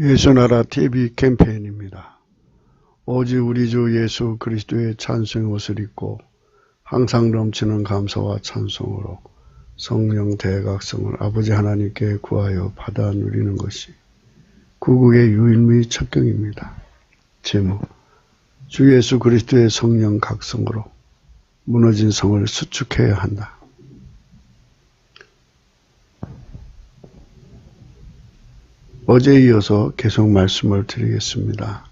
예수나라 TV 캠페인입니다. 오직 우리 주 예수 그리스도의 찬송의 옷을 입고 항상 넘치는 감사와 찬송으로 성령 대각성을 아버지 하나님께 구하여 받아 누리는 것이 구국의 유일무이 첩경입니다. 제목, 주 예수 그리스도의 성령 각성으로 무너진 성을 수축해야 한다. 어제에 이어서 계속 말씀을 드리겠습니다.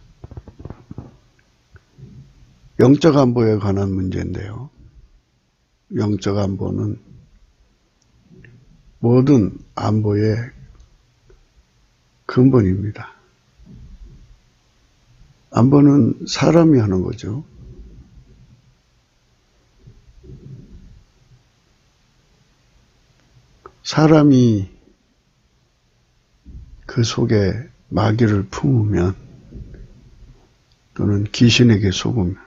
영적 안보에 관한 문제인데요. 영적 안보는 모든 안보의 근본입니다. 안보는 사람이 하는 거죠. 사람이 그 속에 마귀를 품으면 또는 귀신에게 속으면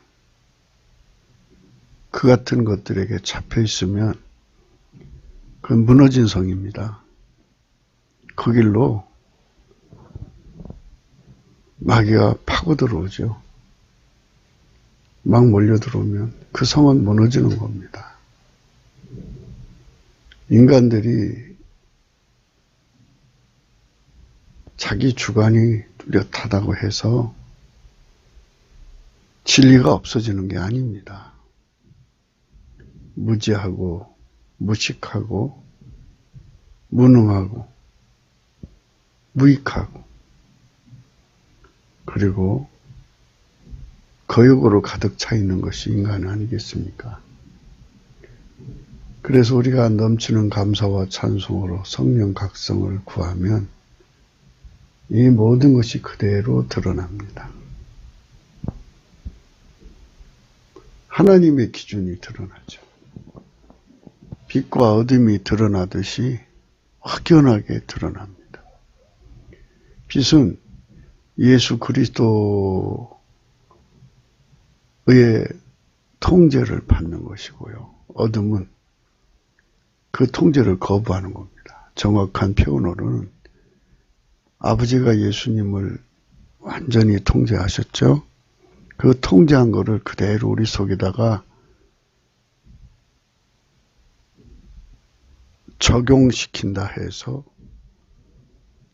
그 같은 것들에게 잡혀 있으면 그건 무너진 성입니다. 그 길로 마귀가 파고 들어오죠. 막 몰려 들어오면 그 성은 무너지는 겁니다. 인간들이 자기 주관이 뚜렷하다고 해서 진리가 없어지는 게 아닙니다. 무지하고 무식하고 무능하고 무익하고 그리고 거욕으로 가득 차 있는 것이 인간 아니겠습니까? 그래서 우리가 넘치는 감사와 찬송으로 성령 각성을 구하면 이 모든 것이 그대로 드러납니다. 하나님의 기준이 드러나죠. 빛과 어둠이 드러나듯이 확연하게 드러납니다. 빛은 예수 그리스도의 통제를 받는 것이고요. 어둠은 그 통제를 거부하는 겁니다. 정확한 표현으로는 아버지가 예수님을 완전히 통제하셨죠. 그 통제한 거를 그대로 우리 속에다가 적용시킨다 해서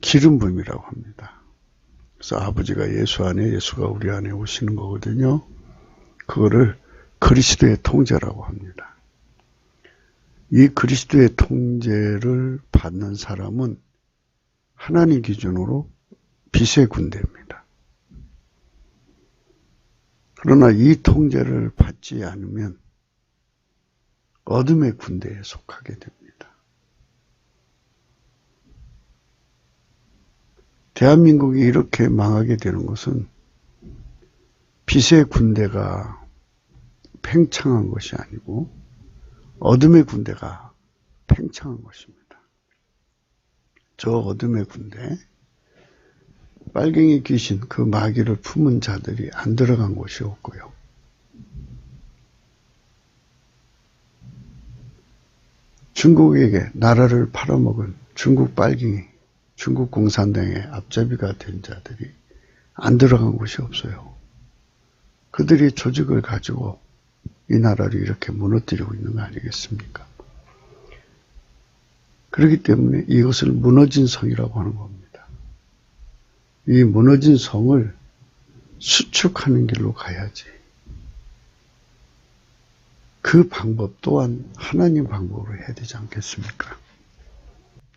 기름 부음이라고 합니다. 그래서 아버지가 예수 안에, 예수가 우리 안에 오시는 거거든요. 그거를 그리스도의 통제라고 합니다. 이 그리스도의 통제를 받는 사람은 하나님 기준으로 빛의 군대입니다. 그러나 이 통제를 받지 않으면 어둠의 군대에 속하게 됩니다. 대한민국이 이렇게 망하게 되는 것은 빛의 군대가 팽창한 것이 아니고 어둠의 군대가 팽창한 것입니다. 저 어둠의 군대, 빨갱이 귀신, 그 마귀를 품은 자들이 안 들어간 곳이 없고요. 중국에게 나라를 팔아먹은 중국 빨갱이, 중국 공산당의 앞잡이가 된 자들이 안 들어간 곳이 없어요. 그들이 조직을 가지고 이 나라를 이렇게 무너뜨리고 있는 거 아니겠습니까? 그렇기 때문에 이것을 무너진 성이라고 하는 겁니다. 이 무너진 성을 수축하는 길로 가야지. 그 방법 또한 하나님 방법으로 해야 되지 않겠습니까?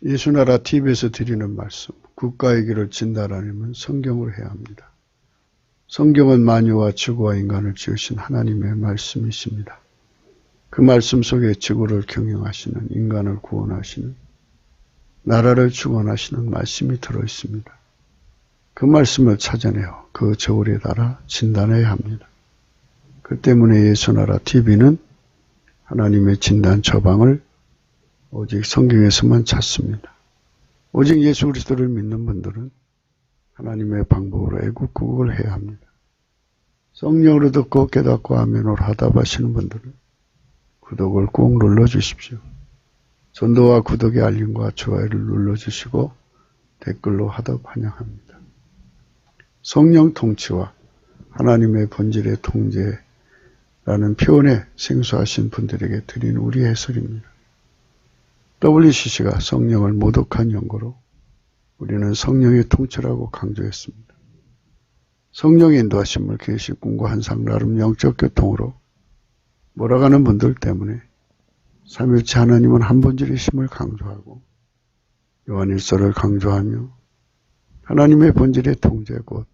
예수나라 TV에서 드리는 말씀, 국가의 길을 진단하려면 성경을 해야 합니다. 성경은 만유와 지구와 인간을 지으신 하나님의 말씀이십니다. 그 말씀 속에 지구를 경영하시는, 인간을 구원하시는, 나라를 주관하시는 말씀이 들어있습니다. 그 말씀을 찾아내어 그 저울에 달아 진단해야 합니다. 그 때문에 예수나라 TV는 하나님의 진단 처방을 오직 성경에서만 찾습니다. 오직 예수 그리스도를 믿는 분들은 하나님의 방법으로 애국구국을 해야 합니다. 성령으로 듣고 깨닫고 아멘으로 하답하시는 분들은 구독을 꼭 눌러주십시오. 전도와 구독의 알림과 좋아요를 눌러주시고 댓글로 하답 환영합니다. 성령 통치와 하나님의 본질의 통제라는 표현에 생소하신 분들에게 드린 우리 해설입니다. WCC가 성령을 모독한 연고로 우리는 성령의 통치라고 강조했습니다. 성령의 인도하심을 계시 꿈과 환상 나름 영적 교통으로 몰아가는 분들 때문에 삼위일체 하나님은 한 본질이심을 강조하고 요한일서를 강조하며 하나님의 본질의 통제 곧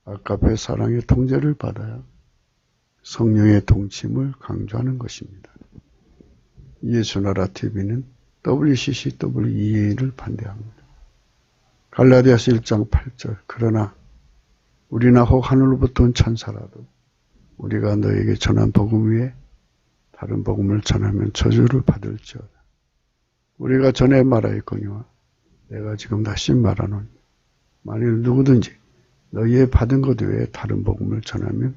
아가페 사랑의 통제를 받아야 성령의 통치임을 강조하는 것입니다. 예수나라 TV는 WCCWEA를 반대합니다. 갈라디아서 1장 8절 그러나 우리나 혹 하늘로부터 온 천사라도 우리가 너에게 전한 복음 위에 다른 복음을 전하면 저주를 받을지어다. 우리가 전에 말하였거니와 내가 지금 다시 말하노니 만일 누구든지 너희의 받은 것 외에 다른 복음을 전하면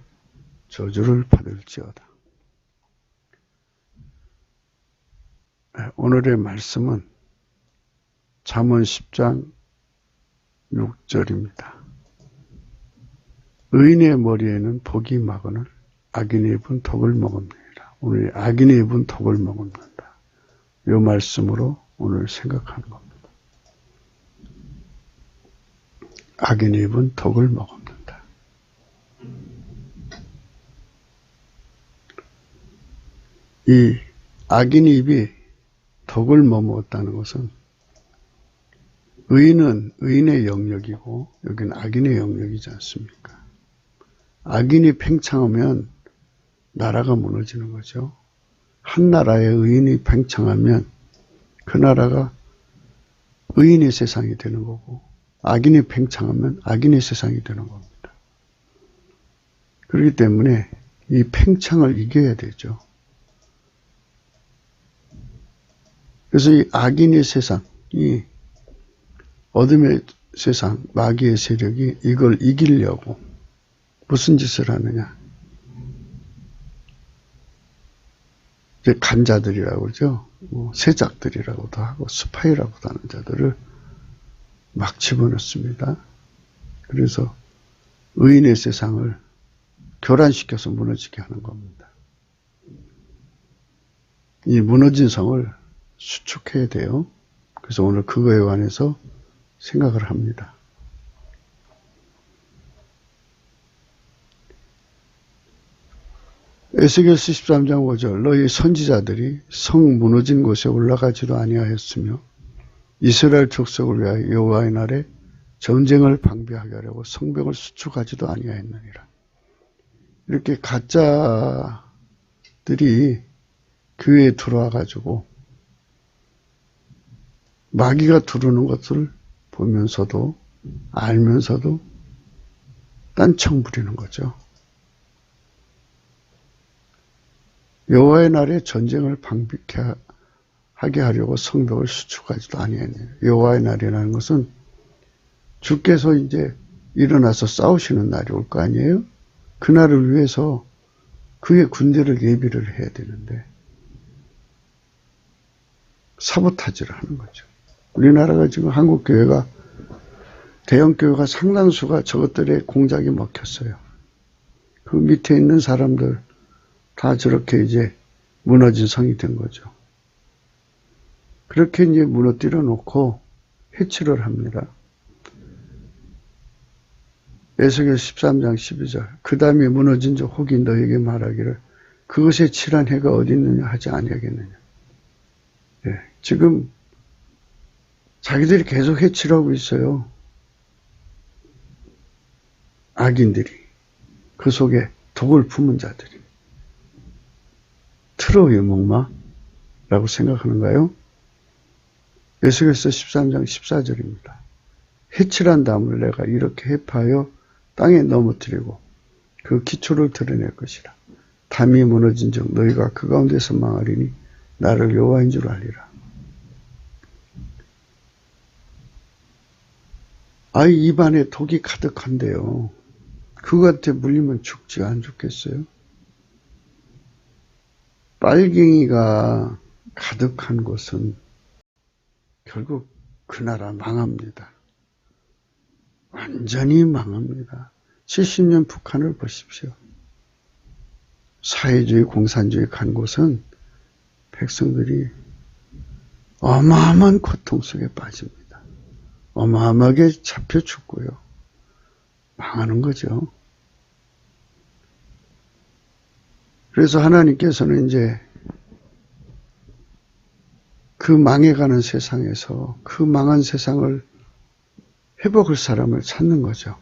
저주를 받을지어다. 오늘의 말씀은 잠언 10장 6절입니다. 의인의 머리에는 복이 마거늘 악인의 입은 독을 머금느니라. 오늘 악인의 입은 독을 머금는다. 이 말씀으로 오늘 생각하는 겁니다. 악인의 입은 독을 머금는다. 이 악인의 입이 독을 머무었다는 것은 의인은 의인의 영역이고 여기는 악인의 영역이지 않습니까? 악인이 팽창하면 나라가 무너지는 거죠. 한 나라에 의인이 팽창하면 그 나라가 의인의 세상이 되는 거고 악인이 팽창하면 악인의 세상이 되는 겁니다. 그렇기 때문에 이 팽창을 이겨야 되죠. 그래서 이 악인의 세상, 이 어둠의 세상, 마귀의 세력이 이걸 이기려고 무슨 짓을 하느냐. 이제 간자들이라고 그러죠. 세작들이라고도 하고 스파이라고도 하는 자들을 막 집어넣습니다. 그래서 의인의 세상을 교란시켜서 무너지게 하는 겁니다. 이 무너진 성을 수축해야 돼요. 그래서 오늘 그거에 관해서 생각을 합니다. 에스겔서 13장 5절 너희 선지자들이 성 무너진 곳에 올라가지도 아니하였으며 이스라엘 족속을 위하여 여호와의 날에 전쟁을 방비하게 하려고 성벽을 수축하지도 아니하였느니라. 이렇게 가짜들이 교회에 들어와 가지고 마귀가 두르는 것을 보면서도 알면서도 딴청 부리는 거죠. 여호와의 날에 전쟁을 방비하게 하려고 성벽을 수축하지도 아니했네요. 여호와의 날이라는 것은 주께서 이제 일어나서 싸우시는 날이 올 거 아니에요? 그날을 위해서 그의 군대를 예비를 해야 되는데 사보타지를 하는 거죠. 우리나라가 지금 한국교회가 대형교회가 상당수가 저것들의 공작이 먹혔어요. 그 밑에 있는 사람들 다 저렇게 이제 무너진 성이 된 거죠. 그렇게 이제 무너뜨려 놓고 해치를 합니다. 에스겔 13장 12절 그 다음에 무너진 자 혹이 너에게 말하기를 그것에 칠한 해가 어디 있느냐 하지 아니하겠느냐. 네, 지금 자기들이 계속 해치라고 있어요. 악인들이 그 속에 독을 품은 자들이 트로이의 목마라고 생각하는가요? 에스겔서 13장 14절입니다. 해칠한 담을 내가 이렇게 해파하여 땅에 넘어뜨리고 그 기초를 드러낼 것이라. 담이 무너진 즉 너희가 그 가운데서 망하리니 나를 여호와인 줄 알리라. 아이 입안에 독이 가득한데요. 그거한테 물리면 죽지 안 죽겠어요? 빨갱이가 가득한 곳은 결국 그 나라 망합니다. 완전히 망합니다. 70년 북한을 보십시오. 사회주의, 공산주의 간 곳은 백성들이 어마어마한 고통 속에 빠집니다. 어마어마하게 잡혀 죽고요. 망하는 거죠. 그래서 하나님께서는 이제 그 망해가는 세상에서 그 망한 세상을 회복할 사람을 찾는 거죠.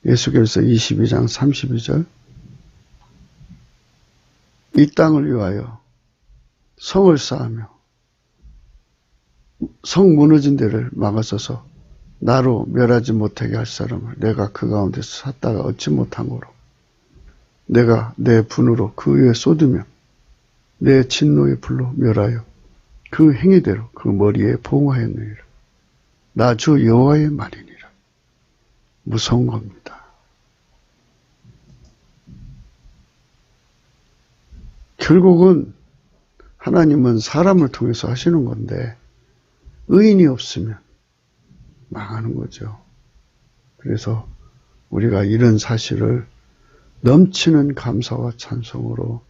예수께서 22장 32절 이 땅을 위하여 성을 쌓으며 성 무너진 데를 막아서서 나로 멸하지 못하게 할 사람을 내가 그 가운데서 샀다가 얻지 못한 거로 내가 내 분으로 그 위에 쏟으며 내 진노의 불로 멸하여 그 행위대로 그 머리에 보응하였느니라. 나 주 여호와의 말이니라. 무서운 겁니다. 결국은 하나님은 사람을 통해서 하시는 건데 의인이 없으면 망하는 거죠. 그래서 우리가 이런 사실을 넘치는 감사와 찬송으로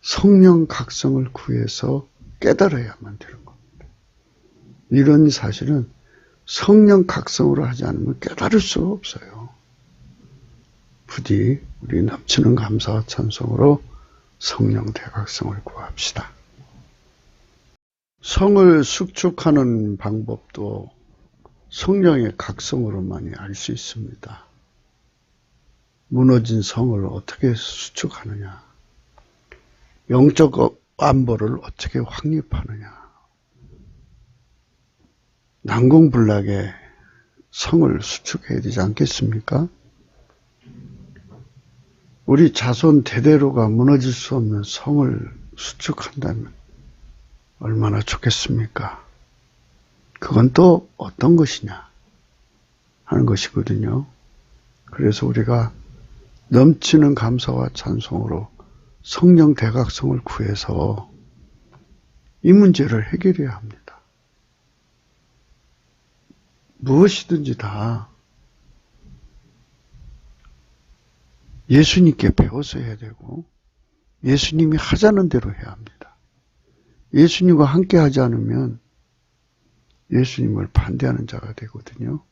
성령 각성을 구해서 깨달아야만 되는 겁니다. 이런 사실은 성령 각성으로 하지 않으면 깨달을 수가 없어요. 부디 우리 넘치는 감사와 찬송으로 성령 대각성을 구합시다. 성을 수축하는 방법도 성령의 각성으로만이 알 수 있습니다. 무너진 성을 어떻게 수축하느냐, 영적 안보를 어떻게 확립하느냐, 난공불락의 성을 수축해야 되지 않겠습니까? 우리 자손 대대로가 무너질 수 없는 성을 수축한다면 얼마나 좋겠습니까? 그건 또 어떤 것이냐 하는 것이거든요. 그래서 우리가 넘치는 감사와 찬송으로 성령 대각성을 구해서 이 문제를 해결해야 합니다. 무엇이든지 다 예수님께 배워서 해야 되고 예수님이 하자는 대로 해야 합니다. 예수님과 함께 하지 않으면 예수님을 반대하는 자가 되거든요.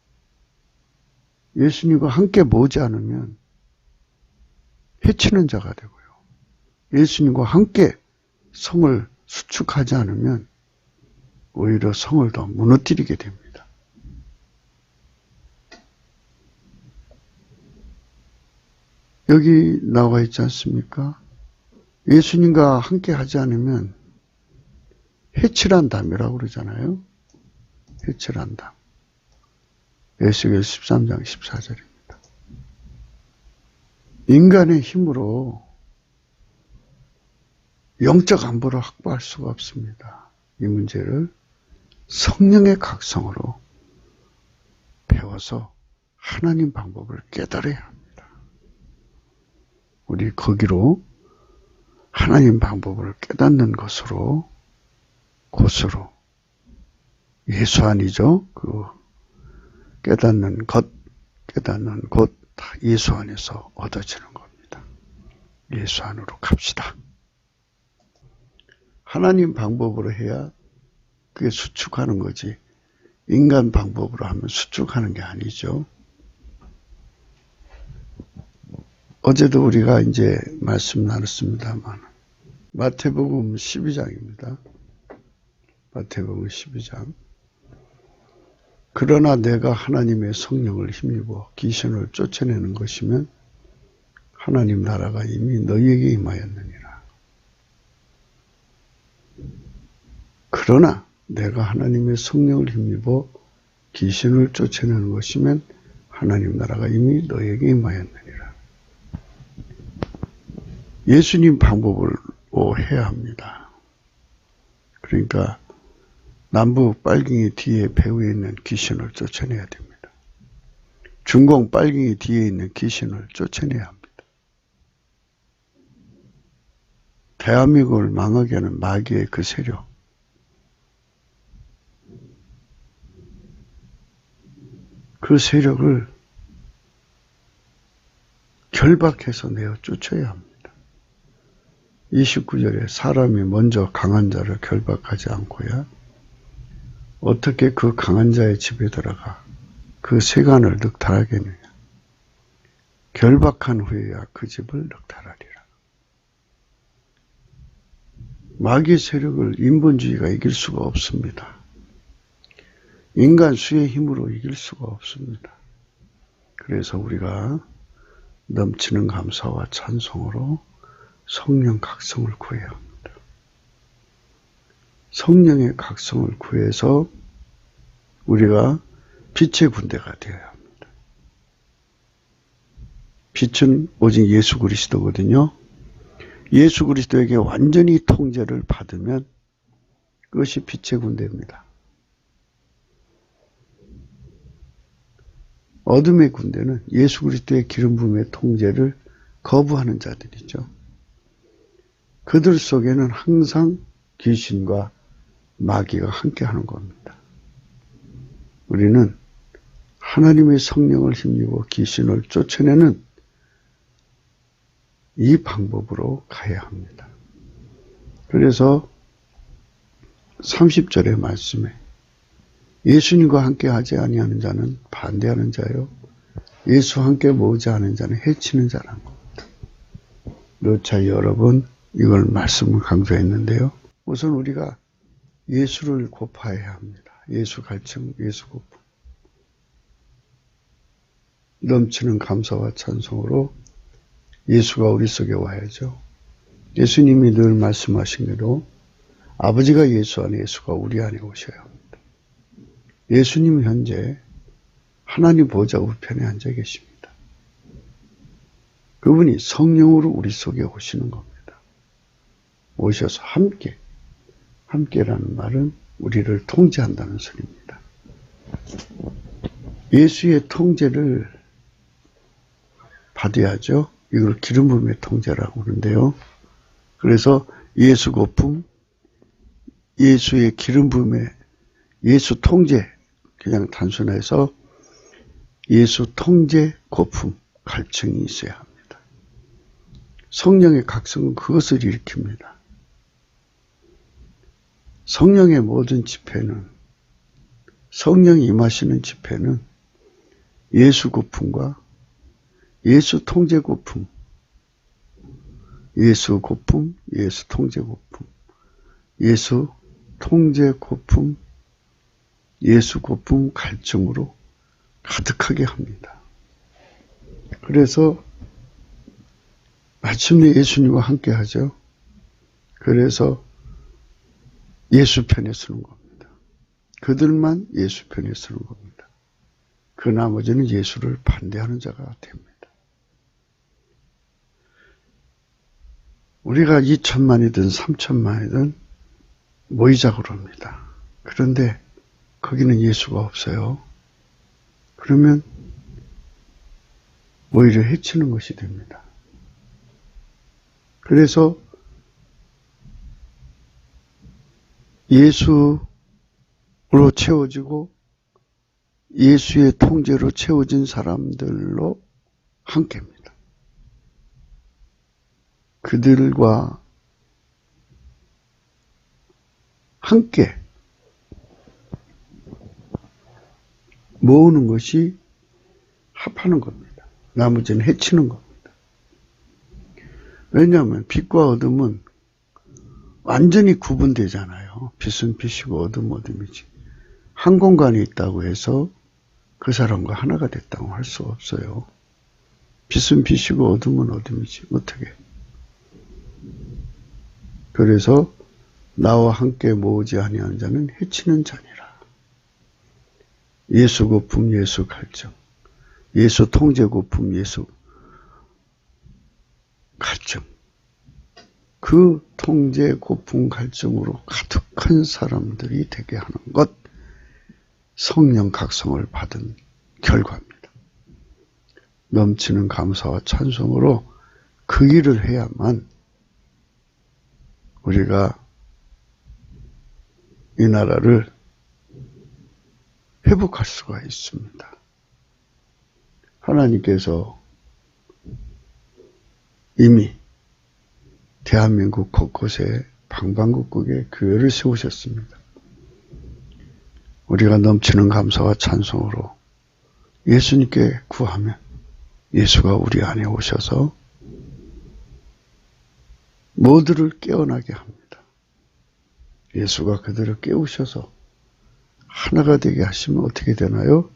예수님과 함께 모지 않으면 해치는 자가 되고요. 예수님과 함께 성을 수축하지 않으면 오히려 성을 더 무너뜨리게 됩니다. 여기 나와 있지 않습니까? 예수님과 함께 하지 않으면 해칠한담이라고 그러잖아요. 해칠한담. 에스겔 13장 14절입니다. 인간의 힘으로 영적 안보를 확보할 수가 없습니다. 이 문제를 성령의 각성으로 배워서 하나님 방법을 깨달아야 합니다. 우리 거기로 하나님 방법을 깨닫는 것으로 곳으로 예수 안이죠. 그 깨닫는 곳 다 예수 안에서 얻어지는 겁니다. 예수 안으로 갑시다. 하나님 방법으로 해야 그게 수축하는 거지 인간 방법으로 하면 수축하는 게 아니죠. 어제도 우리가 이제 말씀 나눴습니다만 마태복음 12장입니다. 마태복음 12장. 그러나 내가 하나님의 성령을 힘입어 귀신을 쫓아내는 것이면 하나님 나라가 이미 너희에게 임하였느니라. 그러나 내가 하나님의 성령을 힘입어 귀신을 쫓아내는 것이면 하나님 나라가 이미 너희에게 임하였느니라. 예수님 방법으로 해야 합니다. 그러니까 남부 빨갱이 뒤에 배후에 있는 귀신을 쫓아내야 됩니다. 중공 빨갱이 뒤에 있는 귀신을 쫓아내야 합니다. 대한민국을 망하게 하는 마귀의 그 세력, 그 세력을 결박해서 내어 쫓아야 합니다. 29절에 사람이 먼저 강한 자를 결박하지 않고야 어떻게 그 강한 자의 집에 들어가 그 세간을 늑탈하겠느냐. 결박한 후에야 그 집을 늑탈하리라. 마귀의 세력을 인본주의가 이길 수가 없습니다. 인간 수의 힘으로 이길 수가 없습니다. 그래서 우리가 넘치는 감사와 찬송으로 성령 각성을 구해야 합니다. 성령의 각성을 구해서 우리가 빛의 군대가 되어야 합니다. 빛은 오직 예수 그리스도거든요. 예수 그리스도에게 완전히 통제를 받으면 그것이 빛의 군대입니다. 어둠의 군대는 예수 그리스도의 기름 부음의 통제를 거부하는 자들이죠. 그들 속에는 항상 귀신과 마귀가 함께하는 겁니다. 우리는 하나님의 성령을 힘입어 귀신을 쫓아내는 이 방법으로 가야 합니다. 그래서 30절의 말씀에 예수님과 함께 하지 아니하는 자는 반대하는 자요, 예수와 함께 모으지 않은 자는 해치는 자라는 겁니다. 몇 차례 여러 번 이걸 말씀을 강조했는데요. 우선 우리가 예수를 고파해야 합니다. 예수 갈증, 예수 고품. 넘치는 감사와 찬송으로 예수가 우리 속에 와야죠. 예수님이 늘 말씀하신 대로 아버지가 예수 안에, 예수가 우리 안에 오셔야 합니다. 예수님은 현재 하나님 보좌 우편에 앉아 계십니다. 그분이 성령으로 우리 속에 오시는 겁니다. 오셔서 함께라는 말은 우리를 통제한다는 소리입니다. 예수의 통제를 받아야죠. 이걸 기름 부음의 통제라고 하는데요. 그래서 예수 고품, 예수의 기름 부음의 예수 통제, 그냥 단순해서 예수 통제 고품, 갈증이 있어야 합니다. 성령의 각성은 그것을 일으킵니다. 성령의 모든 집회는, 성령이 임하시는 집회는 예수 고품과 예수 통제 고품, 예수 고품, 예수 통제 고품, 예수 통제 고품, 예수 고품 갈증으로 가득하게 합니다. 그래서 마침내 예수님과 함께 하죠. 그래서 예수 편에 서는 겁니다. 그들만 예수 편에 서는 겁니다. 그 나머지는 예수를 반대하는 자가 됩니다. 우리가 2천만이든 3천만이든 모이자고 합니다. 그런데 거기는 예수가 없어요. 그러면 오히려 해치는 것이 됩니다. 그래서 예수로 채워지고 예수의 통제로 채워진 사람들로 함께입니다. 그들과 함께 모으는 것이 합하는 겁니다. 나머지는 해치는 겁니다. 왜냐하면 빛과 어둠은 완전히 구분되잖아요. 빛은 빛이고 어둠은 어둠이지. 한 공간에 있다고 해서 그 사람과 하나가 됐다고 할 수 없어요. 빛은 빛이고 어둠은 어둠이지. 어떻게? 그래서 나와 함께 모으지 아니하는 자는 해치는 자니라. 예수 고품, 예수 갈증, 예수 통제 고품, 예수 갈증. 그 통제 고품 갈증으로 가득한 사람들이 되게 하는 것, 성령 각성을 받은 결과입니다. 넘치는 감사와 찬송으로 그 일을 해야만 우리가 이 나라를 회복할 수가 있습니다. 하나님께서 이미 대한민국 곳곳에 방방곡곡에 교회를 세우셨습니다. 우리가 넘치는 감사와 찬송으로 예수님께 구하면 예수가 우리 안에 오셔서 모두를 깨어나게 합니다. 예수가 그들을 깨우셔서 하나가 되게 하시면 어떻게 되나요?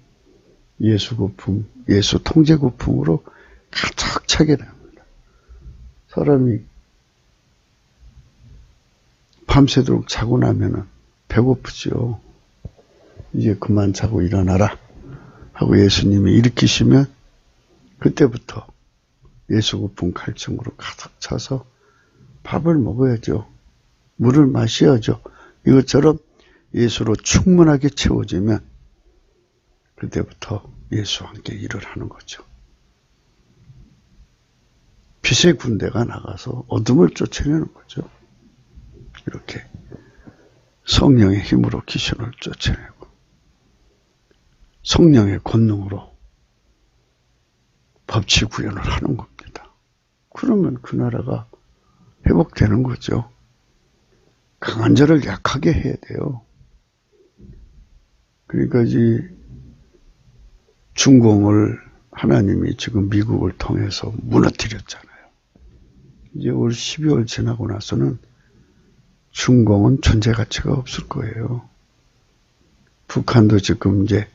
예수 고품, 예수 통제 고품으로 가득 차게 됩니다. 사람이 밤새도록 자고 나면은 배고프지요. 이제 그만 자고 일어나라 하고 예수님이 일으키시면 그때부터 예수 고품 갈증으로 가득 차서 밥을 먹어야죠. 물을 마셔야죠. 이것처럼 예수로 충분하게 채워지면 그때부터 예수와 함께 일을 하는 거죠. 빛의 군대가 나가서 어둠을 쫓아내는 거죠. 이렇게 성령의 힘으로 귀신을 쫓아내고 성령의 권능으로 법치 구현을 하는 겁니다. 그러면 그 나라가 회복되는 거죠. 강한 자를 약하게 해야 돼요. 그러니까 이 중공을 하나님이 지금 미국을 통해서 무너뜨렸잖아요. 이제 올 12월 지나고 나서는 중공은 존재 가치가 없을 거예요. 북한도 지금 이제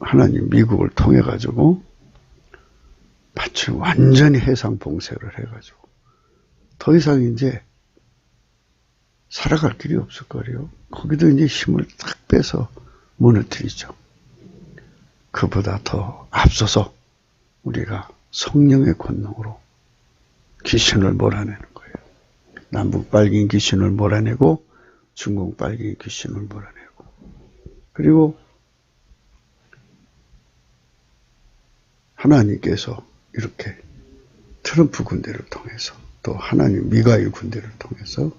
하나님 미국을 통해 가지고 마치 완전히 해상 봉쇄를 해가지고 더 이상 이제 살아갈 길이 없을 거예요. 거기도 이제 힘을 딱 빼서 무너뜨리죠. 그보다 더 앞서서 우리가 성령의 권능으로 귀신을 몰아내는 거예요. 남북 빨갱이 귀신을 몰아내고 중공 빨갱이 귀신을 몰아내고 그리고 하나님께서 이렇게 트럼프 군대를 통해서 또 하나님 미가엘 군대를 통해서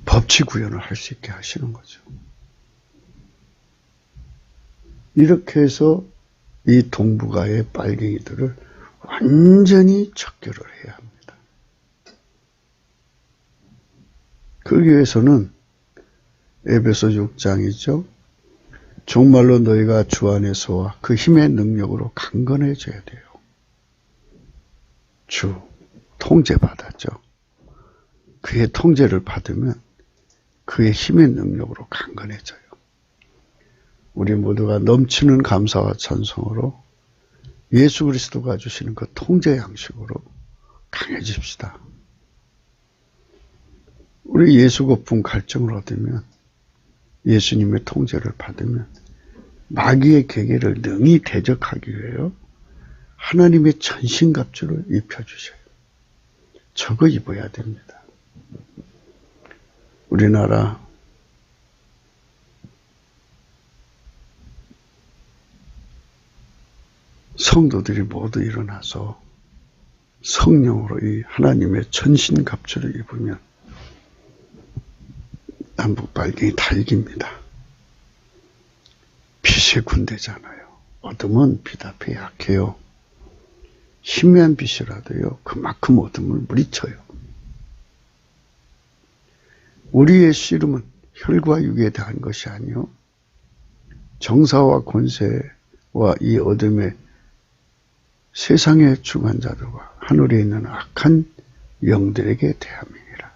법치 구현을 할 수 있게 하시는 거죠. 이렇게 해서 이 동북아의 빨갱이들을 완전히 척결을 해야 합니다. 그러기 위해서는 에베소 6장이죠. 정말로 너희가 주 안에서와 그 힘의 능력으로 강건해져야 돼요. 주 통제받았죠. 그의 통제를 받으면 그의 힘의 능력으로 강건해져요. 우리 모두가 넘치는 감사와 찬송으로 예수 그리스도가 주시는 그 통제 양식으로 강해집시다. 우리 예수 고품 갈증을 얻으면 예수님의 통제를 받으면 마귀의 계계를 능히 대적하기 위하여 하나님의 전신갑주를 입혀주셔요. 저거 입어야 됩니다. 우리나라 성도들이 모두 일어나서 성령으로 이 하나님의 전신갑주를 입으면 남북 빨갱이 다 이깁니다. 빛의 군대잖아요. 어둠은 빛 앞에 약해요. 희미한 빛이라도요, 그만큼 어둠을 물리쳐요. 우리의 씨름은 혈과 육에 대한 것이 아니요, 정사와 권세와 이 어둠의 세상의 주관자들과 하늘에 있는 악한 영들에게 대함이니라.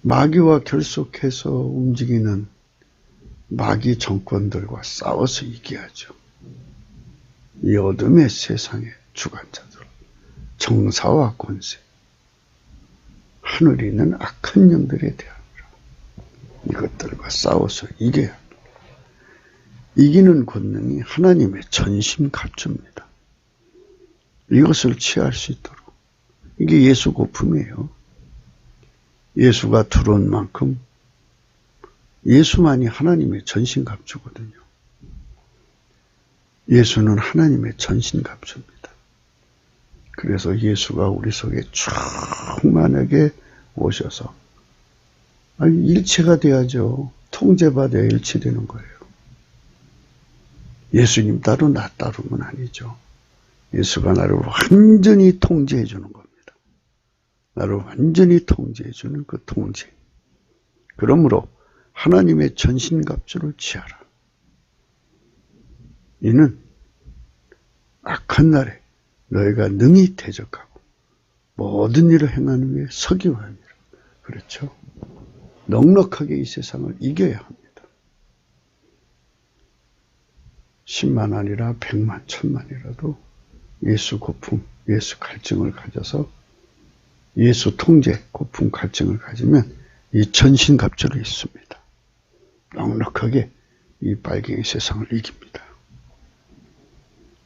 마귀와 결속해서 움직이는 마귀 정권들과 싸워서 이겨야죠. 이 어둠의 세상의 주관자들, 정사와 권세, 하늘에 있는 악한 영들에 대함이라. 이것들과 싸워서 이겨야 합니다. 이기는 권능이 하나님의 전신 갑주입니다. 이것을 취할 수 있도록. 이게 예수 고품이에요. 예수가 들어온 만큼 예수만이 하나님의 전신 갑주거든요. 예수는 하나님의 전신 갑주입니다. 그래서 예수가 우리 속에 충만하게 오셔서 일체가 돼야죠. 통제받아야 일치되는 거예요. 예수님 따로 나 따로는 아니죠. 예수가 나를 완전히 통제해 주는 겁니다. 나를 완전히 통제해 주는 그 통제. 그러므로 하나님의 전신갑주를 취하라. 이는 악한 날에 너희가 능히 대적하고 모든 일을 행하는 위에 서기 위함이라. 그렇죠? 넉넉하게 이 세상을 이겨야 합니다. 10만 아니라 100만, 1000만이라도 예수 고품, 예수 갈증을 가져서 예수 통제, 고품, 갈증을 가지면 이 전신갑주를 있습니다. 넉넉하게 이 빨갱이 세상을 이깁니다.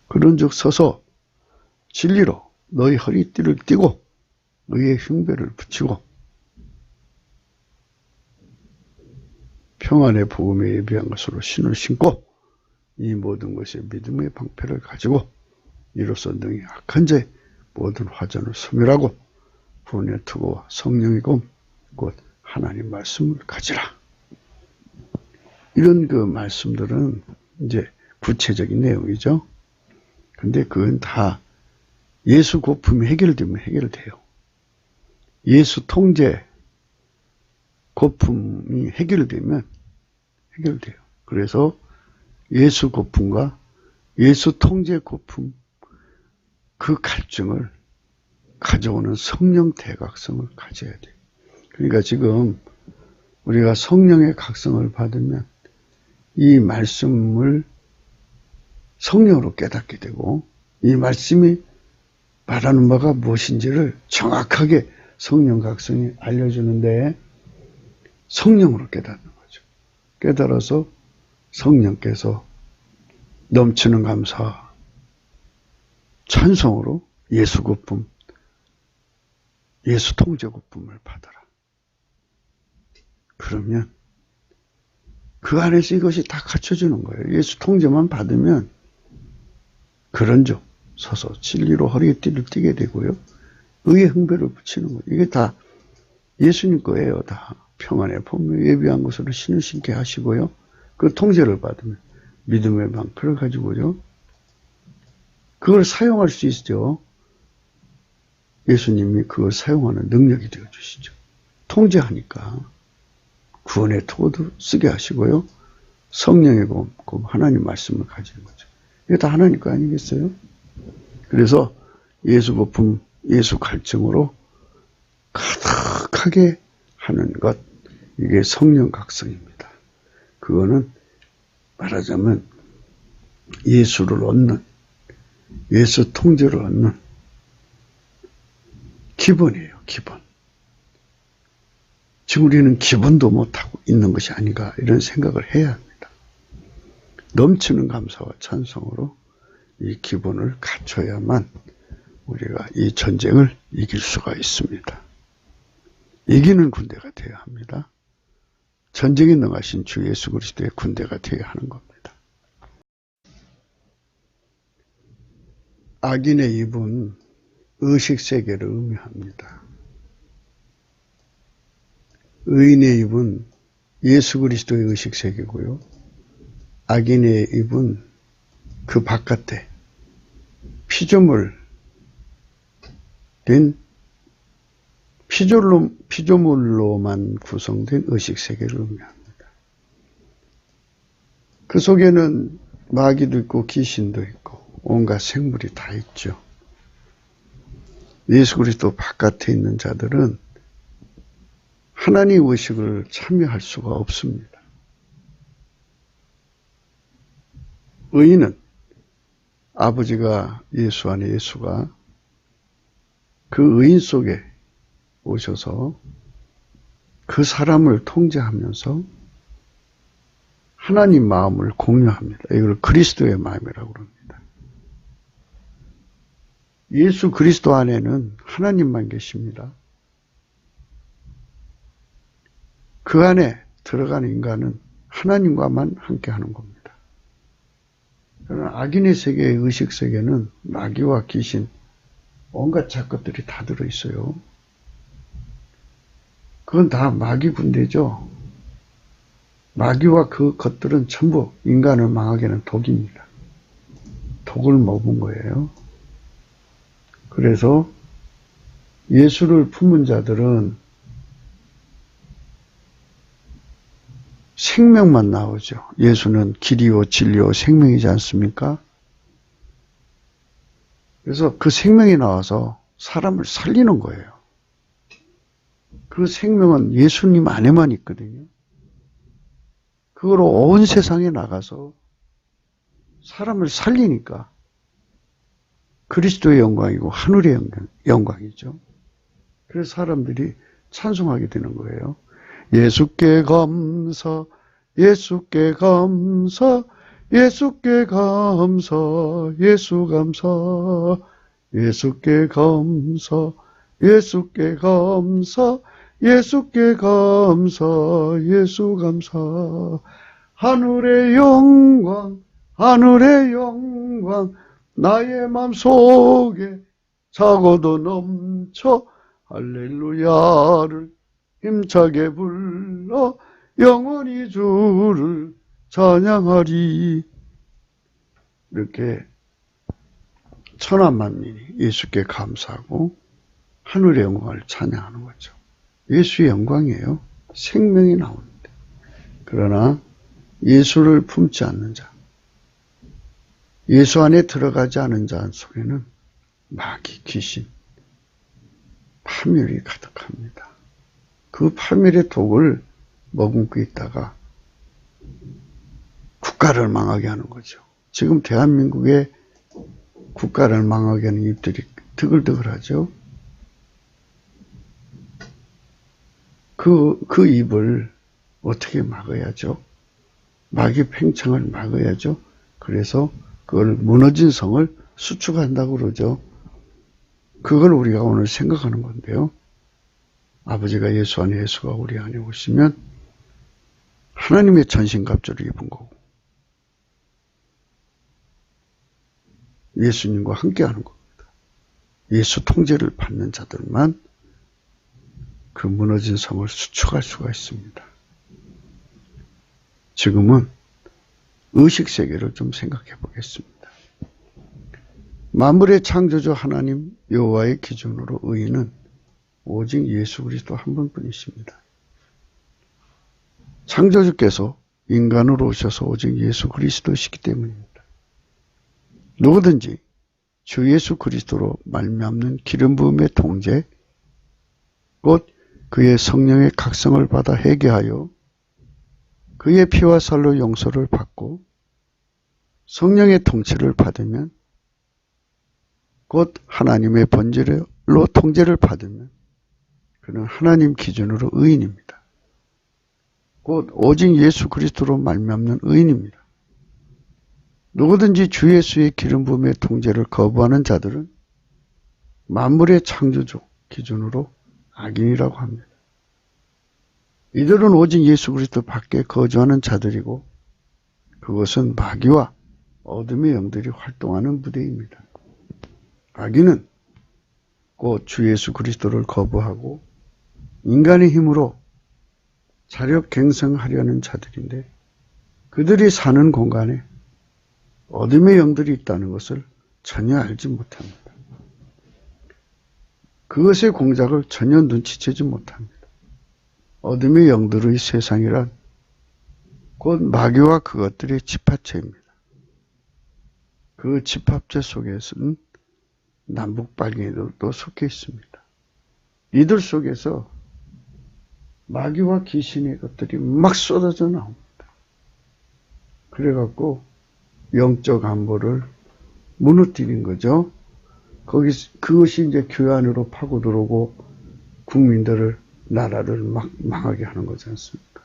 그런즉 서서 진리로 너희 허리띠를 띠고 너희의 흉배를 붙이고 평안의 복음에 예비한 것으로 신을 신고 이 모든 것이 믿음의 방패를 가지고 이로써 능히 악한 자의 모든 화전을 소멸하고 구원의 투구와 성령의 검 곧 하나님 말씀을 가지라. 이런 그 말씀들은 이제 구체적인 내용이죠. 근데 그건 다 예수 고품이 해결되면 해결돼요. 예수 통제 고품이 해결되면 해결돼요. 그래서 예수 고품과 예수 통제 고품 그 갈증을 가져오는 성령 대각성을 가져야 돼요. 그러니까 지금 우리가 성령의 각성을 받으면 이 말씀을 성령으로 깨닫게 되고 이 말씀이 말하는 바가 무엇인지를 정확하게 성령 각성이 알려주는데 성령으로 깨닫는 거죠. 깨달아서 성령께서 넘치는 감사, 찬송으로 예수 고품, 예수 통제 고품을 받아라. 그러면 그 안에서 이것이 다 갖춰주는 거예요. 예수 통제만 받으면 그런즉 서서 진리로 허리띠를 띠게 되고요. 의의 흥배를 붙이는 거예요. 이게 다 예수님 거예요. 다 평안의 복음에 예비한 것으로 신을 신게 하시고요. 그 통제를 받으면 믿음의 방패를 가지고요. 그걸 사용할 수 있죠. 예수님이 그걸 사용하는 능력이 되어주시죠. 통제하니까 구원의 토도 쓰게 하시고요. 성령의 검, 하나님 말씀을 가지는 거죠. 이게 다 하나님 거 아니겠어요? 그래서 예수 고품, 예수 갈증으로 가득하게 하는 것, 이게 성령 각성입니다. 그거는 말하자면 예수를 얻는, 예수 통제를 얻는 기본이에요, 기본. 지금 우리는 기본도 못하고 있는 것이 아닌가 이런 생각을 해야 합니다. 넘치는 감사와 찬송으로 이 기본을 갖춰야만 우리가 이 전쟁을 이길 수가 있습니다. 이기는 군대가 되어야 합니다. 전쟁에 능하신 주 예수 그리스도의 군대가 되어야 하는 겁니다. 악인의 입은 의식세계를 의미합니다. 의인의 입은 예수 그리스도의 의식세계고요. 악인의 입은 그 바깥에 피조물 된 피조물로만 구성된 의식세계를 의미합니다. 그 속에는 마귀도 있고 귀신도 있고 온갖 생물이 다 있죠. 예수 그리스도 바깥에 있는 자들은 하나님 의식을 참여할 수가 없습니다. 의인은 아버지가 예수 안에 예수가 그 의인 속에 오셔서 그 사람을 통제하면서 하나님 마음을 공유합니다. 이걸 그리스도의 마음이라고 합니다. 예수 그리스도 안에는 하나님만 계십니다. 그 안에 들어가는 인간은 하나님과만 함께 하는 겁니다. 그러나 악인의 세계의 의식세계는 마귀와 귀신, 온갖 작것들이 다 들어있어요. 그건 다 마귀 군대죠. 마귀와 그 것들은 전부 인간을 망하게 하는 독입니다. 독을 먹은 거예요. 그래서 예수를 품은 자들은 생명만 나오죠. 예수는 길이요 진리요 생명이지 않습니까? 그래서 그 생명이 나와서 사람을 살리는 거예요. 그 생명은 예수님 안에만 있거든요. 그거로 온 세상에 나가서 사람을 살리니까 그리스도의 영광이고 하늘의 영광이죠. 그래서 사람들이 찬송하게 되는 거예요. 예수께 감사, 예수께 감사, 예수께 감사, 예수 감사, 예수께 감사, 예수께 감사, 예수께 감사, 예수 감사. 하늘의 영광, 하늘의 영광, 나의 맘속에 차고도 넘쳐 할렐루야를 힘차게 불러 영원히 주를 찬양하리. 이렇게 천하만민이 예수께 감사하고 하늘의 영광을 찬양하는 거죠. 예수의 영광이에요. 생명이 나오는데. 그러나 예수를 품지 않는 자, 예수 안에 들어가지 않은 자 속에는 마귀, 귀신, 파멸이 가득합니다. 그 파멸의 독을 머금고 있다가 국가를 망하게 하는 거죠. 지금 대한민국의 국가를 망하게 하는 입들이 드글드글하죠. 그 입을 어떻게 막아야죠? 마귀 팽창을 막아야죠. 그래서 그걸 무너진 성을 수축한다고 그러죠. 그걸 우리가 오늘 생각하는 건데요. 아버지가 예수 안에, 예수가 우리 안에 오시면 하나님의 전신갑주를 입은 거고 예수님과 함께하는 겁니다. 예수 통제를 받는 자들만 그 무너진 성을 수축할 수가 있습니다. 지금은 의식세계를 좀 생각해 보겠습니다. 만물의 창조주 하나님 여호와의 기준으로 의인은 오직 예수 그리스도 한 분뿐이십니다. 창조주께서 인간으로 오셔서 오직 예수 그리스도시기 때문입니다. 누구든지 주 예수 그리스도로 말미암는 기름 부음의 통제, 곧 그의 성령의 각성을 받아 회개하여 그의 피와 살로 용서를 받고 성령의 통치를 받으면, 곧 하나님의 번제로 통제를 받으면 그는 하나님 기준으로 의인입니다. 곧 오직 예수 그리스도로 말미암는 의인입니다. 누구든지 주 예수의 기름 부음의 통제를 거부하는 자들은 만물의 창조주 기준으로 악인이라고 합니다. 이들은 오직 예수 그리스도 밖에 거주하는 자들이고 그것은 마귀와 어둠의 영들이 활동하는 부대입니다. 악인은 곧 주 예수 그리스도를 거부하고 인간의 힘으로 자력갱생하려는 자들인데 그들이 사는 공간에 어둠의 영들이 있다는 것을 전혀 알지 못합니다. 그것의 공작을 전혀 눈치채지 못합니다. 어둠의 영들의 세상이란 곧 마귀와 그것들의 집합체입니다. 그 집합체 속에서는 남북발견들도 속해 있습니다. 이들 속에서 마귀와 귀신의 것들이 막 쏟아져 나옵니다. 그래갖고 영적 안보를 무너뜨린 거죠. 그것이 이제 교회 안으로 파고들어오고 국민들을, 나라를 막 망하게 하는 거지 않습니까?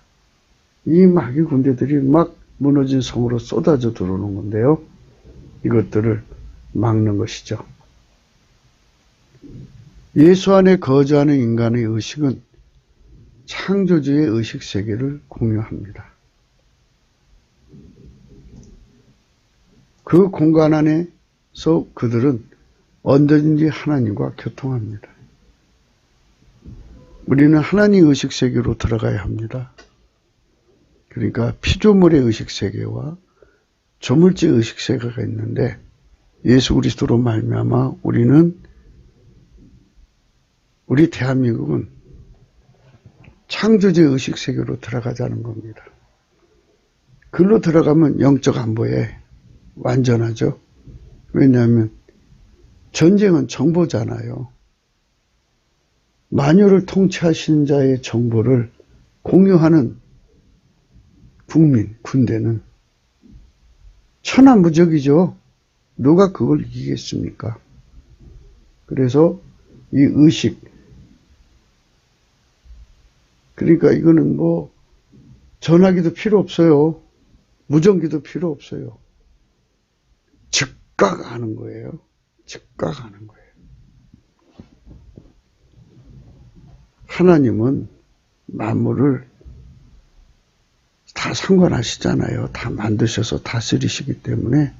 이 마귀 군대들이 막 무너진 성으로 쏟아져 들어오는 건데요. 이것들을 막는 것이죠. 예수 안에 거주하는 인간의 의식은 창조주의 의식세계를 공유합니다. 그 공간 안에서 그들은 언제든지 하나님과 교통합니다. 우리는 하나님 의식세계로 들어가야 합니다. 그러니까 피조물의 의식세계와 조물주의 의식세계가 있는데 예수 그리스도로 말미암아 우리 대한민국은 창조주의 의식세계로 들어가자는 겁니다. 글로 들어가면 영적 안보에 완전하죠. 왜냐하면 전쟁은 정보잖아요. 만유를 통치하시는 자의 정보를 공유하는 국민, 군대는 천하무적이죠. 누가 그걸 이기겠습니까? 그래서 이 의식, 그러니까 이거는 뭐 전화기도 필요 없어요. 무전기도 필요 없어요. 즉각 하는 거예요. 즉각 하는 거예요. 하나님은 만물을 다 상관하시잖아요. 다 만드셔서 다스리시기 때문에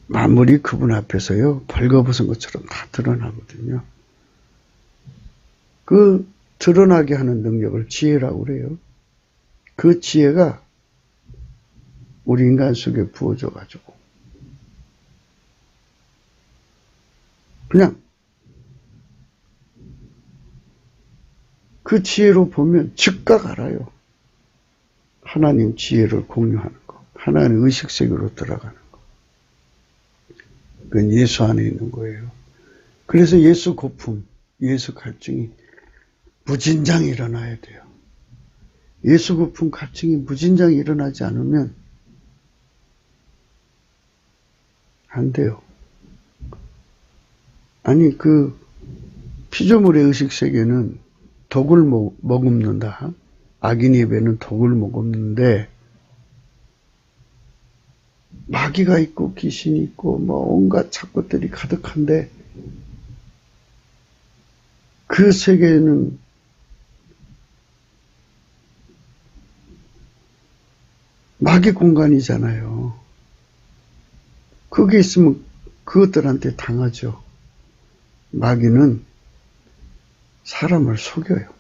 만물이 그분 앞에서요, 벌거벗은 것처럼 다 드러나거든요. 그 드러나게 하는 능력을 지혜라고 그래요. 그 지혜가 우리 인간 속에 부어져가지고 그냥 그 지혜로 보면 즉각 알아요. 하나님 지혜를 공유하는 거, 하나님 의식세계로 들어가는 거. 그건 예수 안에 있는 거예요. 그래서 예수 고품, 예수 갈증이 무진장이 일어나야 돼요. 예수 고품 갈증이 무진장이 일어나지 않으면 안 돼요. 아니 그 피조물의 의식세계는 독을 머금는다. 악인의 입에는 독을 머금는데 마귀가 있고 귀신이 있고 뭐 온갖 착것들이 가득한데 그 세계는 마귀 공간이잖아요. 거기 있으면 그것들한테 당하죠. 마귀는 사람을 속여요.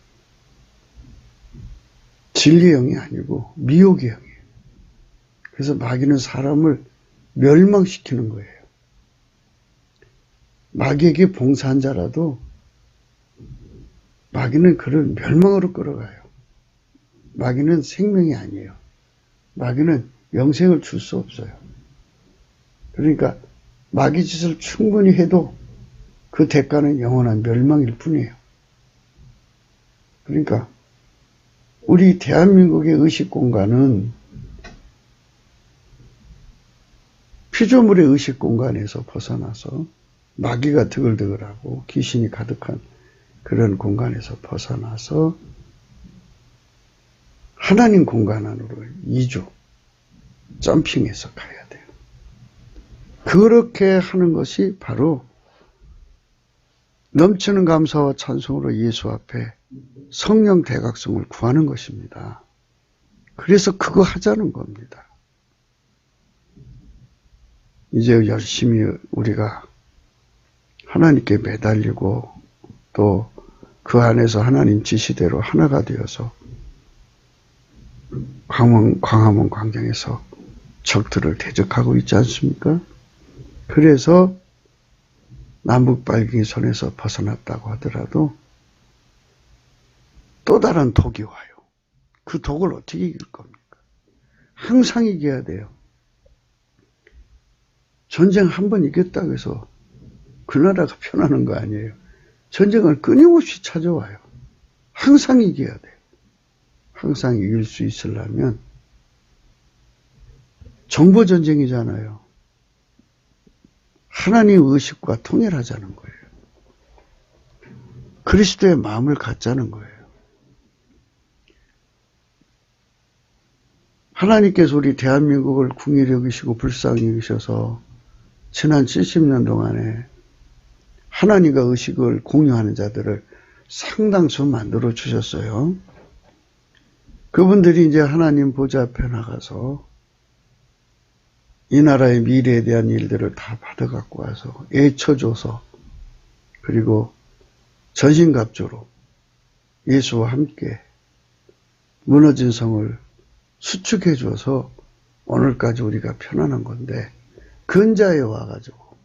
진리의 영이 아니고 미혹의 영이에요. 그래서 마귀는 사람을 멸망시키는 거예요. 마귀에게 봉사한 자라도 마귀는 그를 멸망으로 끌어가요. 마귀는 생명이 아니에요. 마귀는 영생을 줄 수 없어요. 그러니까 마귀 짓을 충분히 해도 그 대가는 영원한 멸망일 뿐이에요. 그러니까 우리 대한민국의 의식공간은 피조물의 의식공간에서 벗어나서 마귀가 드글드글하고 귀신이 가득한 그런 공간에서 벗어나서 하나님 공간 안으로 이주, 점핑해서 가야 돼요. 그렇게 하는 것이 바로 넘치는 감사와 찬송으로 예수 앞에 성령 대각성을 구하는 것입니다. 그래서 그거 하자는 겁니다. 이제 열심히 우리가 하나님께 매달리고 또 그 안에서 하나님 지시대로 하나가 되어서 광화문 광장에서 적들을 대적하고 있지 않습니까? 그래서 남북발기의 손에서 벗어났다고 하더라도 또 다른 독이 와요. 그 독을 어떻게 이길 겁니까? 항상 이겨야 돼요. 전쟁 한 번 이겼다고 해서 그 나라가 편하는 거 아니에요. 전쟁을 끊임없이 찾아와요. 항상 이겨야 돼요. 항상 이길 수 있으려면 정보전쟁이잖아요. 하나님 의식과 통일하자는 거예요. 그리스도의 마음을 갖자는 거예요. 하나님께서 우리 대한민국을 궁일히 여기시고 불쌍히 여기셔서 지난 70년 동안에 하나님과 의식을 공유하는 자들을 상당수 만들어 주셨어요. 그분들이 이제 하나님 보좌 앞에 나가서 이 나라의 미래에 대한 일들을 다 받아갖고 와서 애쳐줘서 그리고 전신갑주로 예수와 함께 무너진 성을 수축해줘서 오늘까지 우리가 편안한 건데, 근자에 와가지고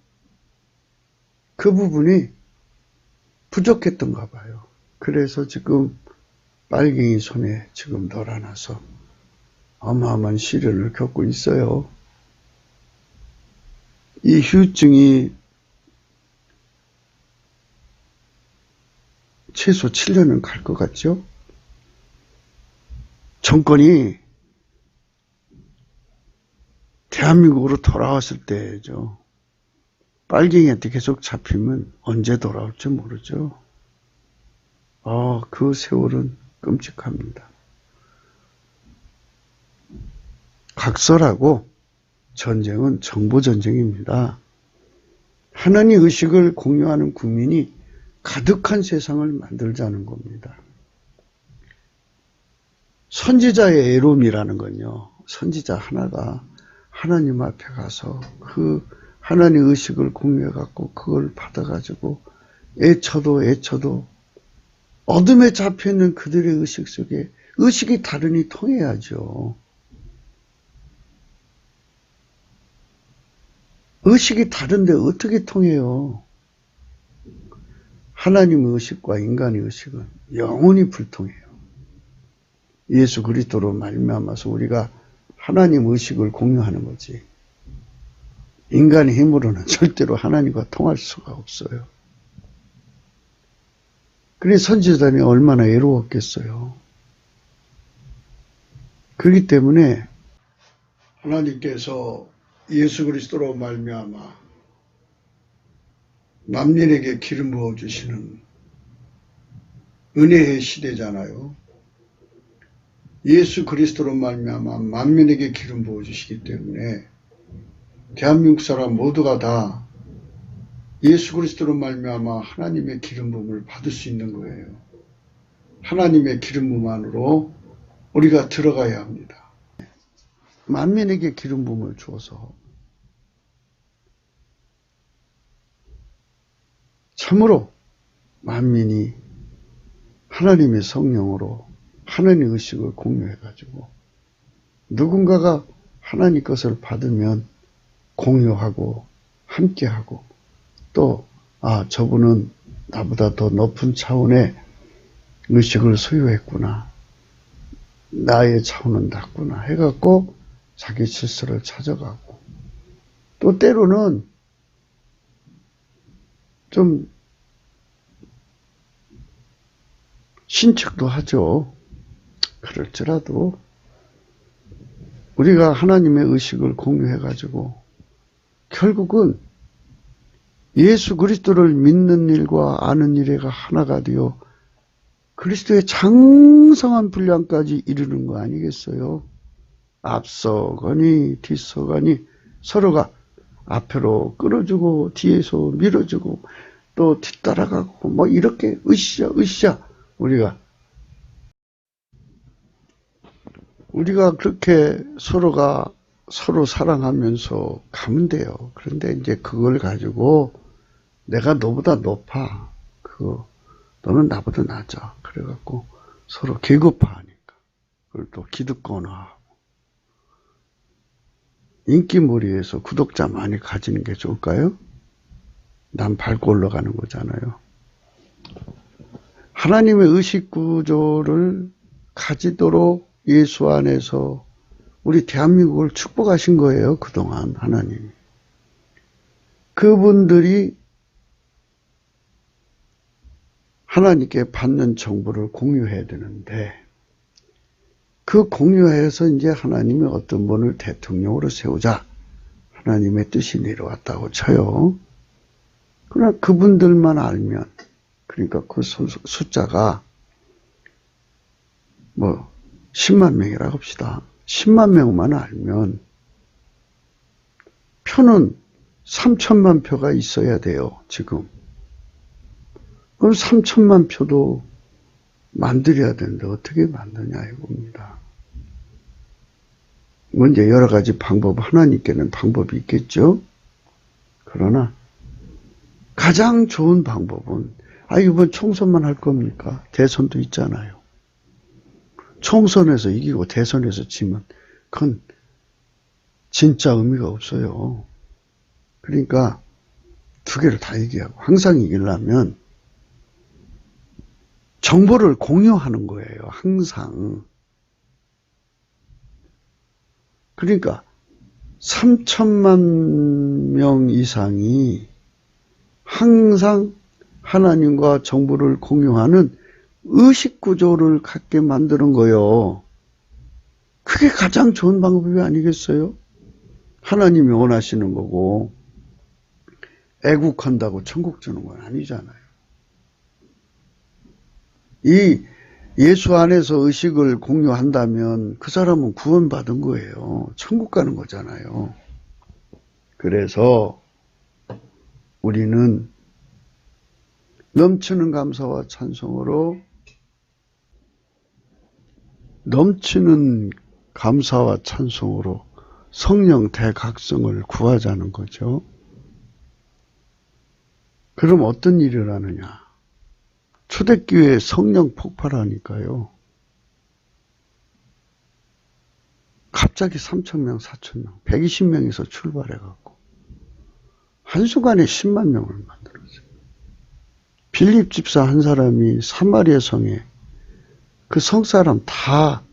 그 부분이 부족했던가 봐요. 그래서 지금 빨갱이 손에 지금 놀아나서 어마어마한 시련을 겪고 있어요. 이 후유증이 최소 7년은 갈 것 같죠? 정권이 대한민국으로 돌아왔을 때죠. 빨갱이한테 계속 잡히면 언제 돌아올지 모르죠. 그 세월은 끔찍합니다. 각설하고 전쟁은 정보전쟁입니다. 하나님 의식을 공유하는 국민이 가득한 세상을 만들자는 겁니다. 선지자의 애롬이라는 건요, 선지자 하나가 하나님 앞에 가서 그 하나님 의식을 공유해갖고 그걸 받아가지고 애쳐도 어둠에 잡혀있는 그들의 의식 속에 의식이 다르니 통해야죠. 의식이 다른데 어떻게 통해요? 하나님의 의식과 인간의 의식은 영원히 불통해요. 예수 그리스도로 말미암아서 우리가 하나님 의식을 공유하는 거지. 인간의 힘으로는 절대로 하나님과 통할 수가 없어요. 그래서 선지자들이 얼마나 애로웠겠어요. 그렇기 때문에 하나님께서 예수 그리스도로 말미암아 만민에게 기름 부어주시는 은혜의 시대잖아요. 예수 그리스도로 말미암아 만민에게 기름 부어주시기 때문에 대한민국 사람 모두가 다 예수 그리스도로 말미암아 하나님의 기름 부음을 받을 수 있는 거예요. 하나님의 기름 부음 안으로 우리가 들어가야 합니다. 만민에게 기름 부음을 주어서 참으로 만민이 하나님의 성령으로 하나님의 의식을 공유해가지고 누군가가 하나님 것을 받으면 공유하고 함께하고 또 저분은 나보다 더 높은 차원의 의식을 소유했구나. 나의 차원은 낮구나 해갖고 자기 질서를 찾아가고 또 때로는 좀 신척도 하죠. 그럴지라도 우리가 하나님의 의식을 공유해가지고 결국은 예수 그리스도를 믿는 일과 아는 일에가 하나가 되어 그리스도의 장성한 분량까지 이르는 거 아니겠어요? 앞서거니 뒤서거니 서로가 앞으로 끌어주고 뒤에서 밀어주고 또 뒤따라가고 뭐 이렇게 으쌰 우리가 그렇게 서로가 서로 사랑하면서 가면 돼요. 그런데 이제 그걸 가지고 내가 너보다 높아. 너는 나보다 낮아. 그래갖고 서로 계급화하니까. 그걸 또 기득권화하고. 인기몰이에서 구독자 많이 가지는 게 좋을까요? 남 밟고 올라가는 거잖아요. 하나님의 의식 구조를 가지도록 예수 안에서 우리 대한민국을 축복하신 거예요. 그동안 하나님이. 그분들이 하나님께 받는 정보를 공유해야 되는데 그 공유해서 이제 하나님이 어떤 분을 대통령으로 세우자 하나님의 뜻이 내려왔다고 쳐요. 그러나 그분들만 알면 그러니까 그 숫자가 10만 명이라고 합시다. 10만 명만 알면 표는 3천만 표가 있어야 돼요. 지금. 그럼 3천만 표도 만들어야 되는데 어떻게 만드냐 이겁니다. 먼저 여러 가지 하나님께는 방법이 있겠죠. 그러나 가장 좋은 방법은 이번 총선만 할 겁니까? 대선도 있잖아요. 총선에서 이기고 대선에서 지면 그건 진짜 의미가 없어요. 그러니까 두 개를 다 얘기하고 항상 이기려면 정보를 공유하는 거예요. 항상. 그러니까 3천만 명 이상이 항상 하나님과 정보를 공유하는 의식구조를 갖게 만드는 거예요. 그게 가장 좋은 방법이 아니겠어요? 하나님이 원하시는 거고 애국한다고 천국 주는 건 아니잖아요. 이 예수 안에서 의식을 공유한다면 그 사람은 구원받은 거예요. 천국 가는 거잖아요. 그래서 우리는 넘치는 감사와 찬송으로 성령 대각성을 구하자는 거죠. 그럼 어떤 일이 일어나느냐? 초대교회에 성령 폭발하니까요. 갑자기 3,000명, 4,000명, 120명에서 출발해갖고 한순간에 10만 명을 만들었어요. 빌립 집사 한 사람이 사마리아 성에 그 성사람 다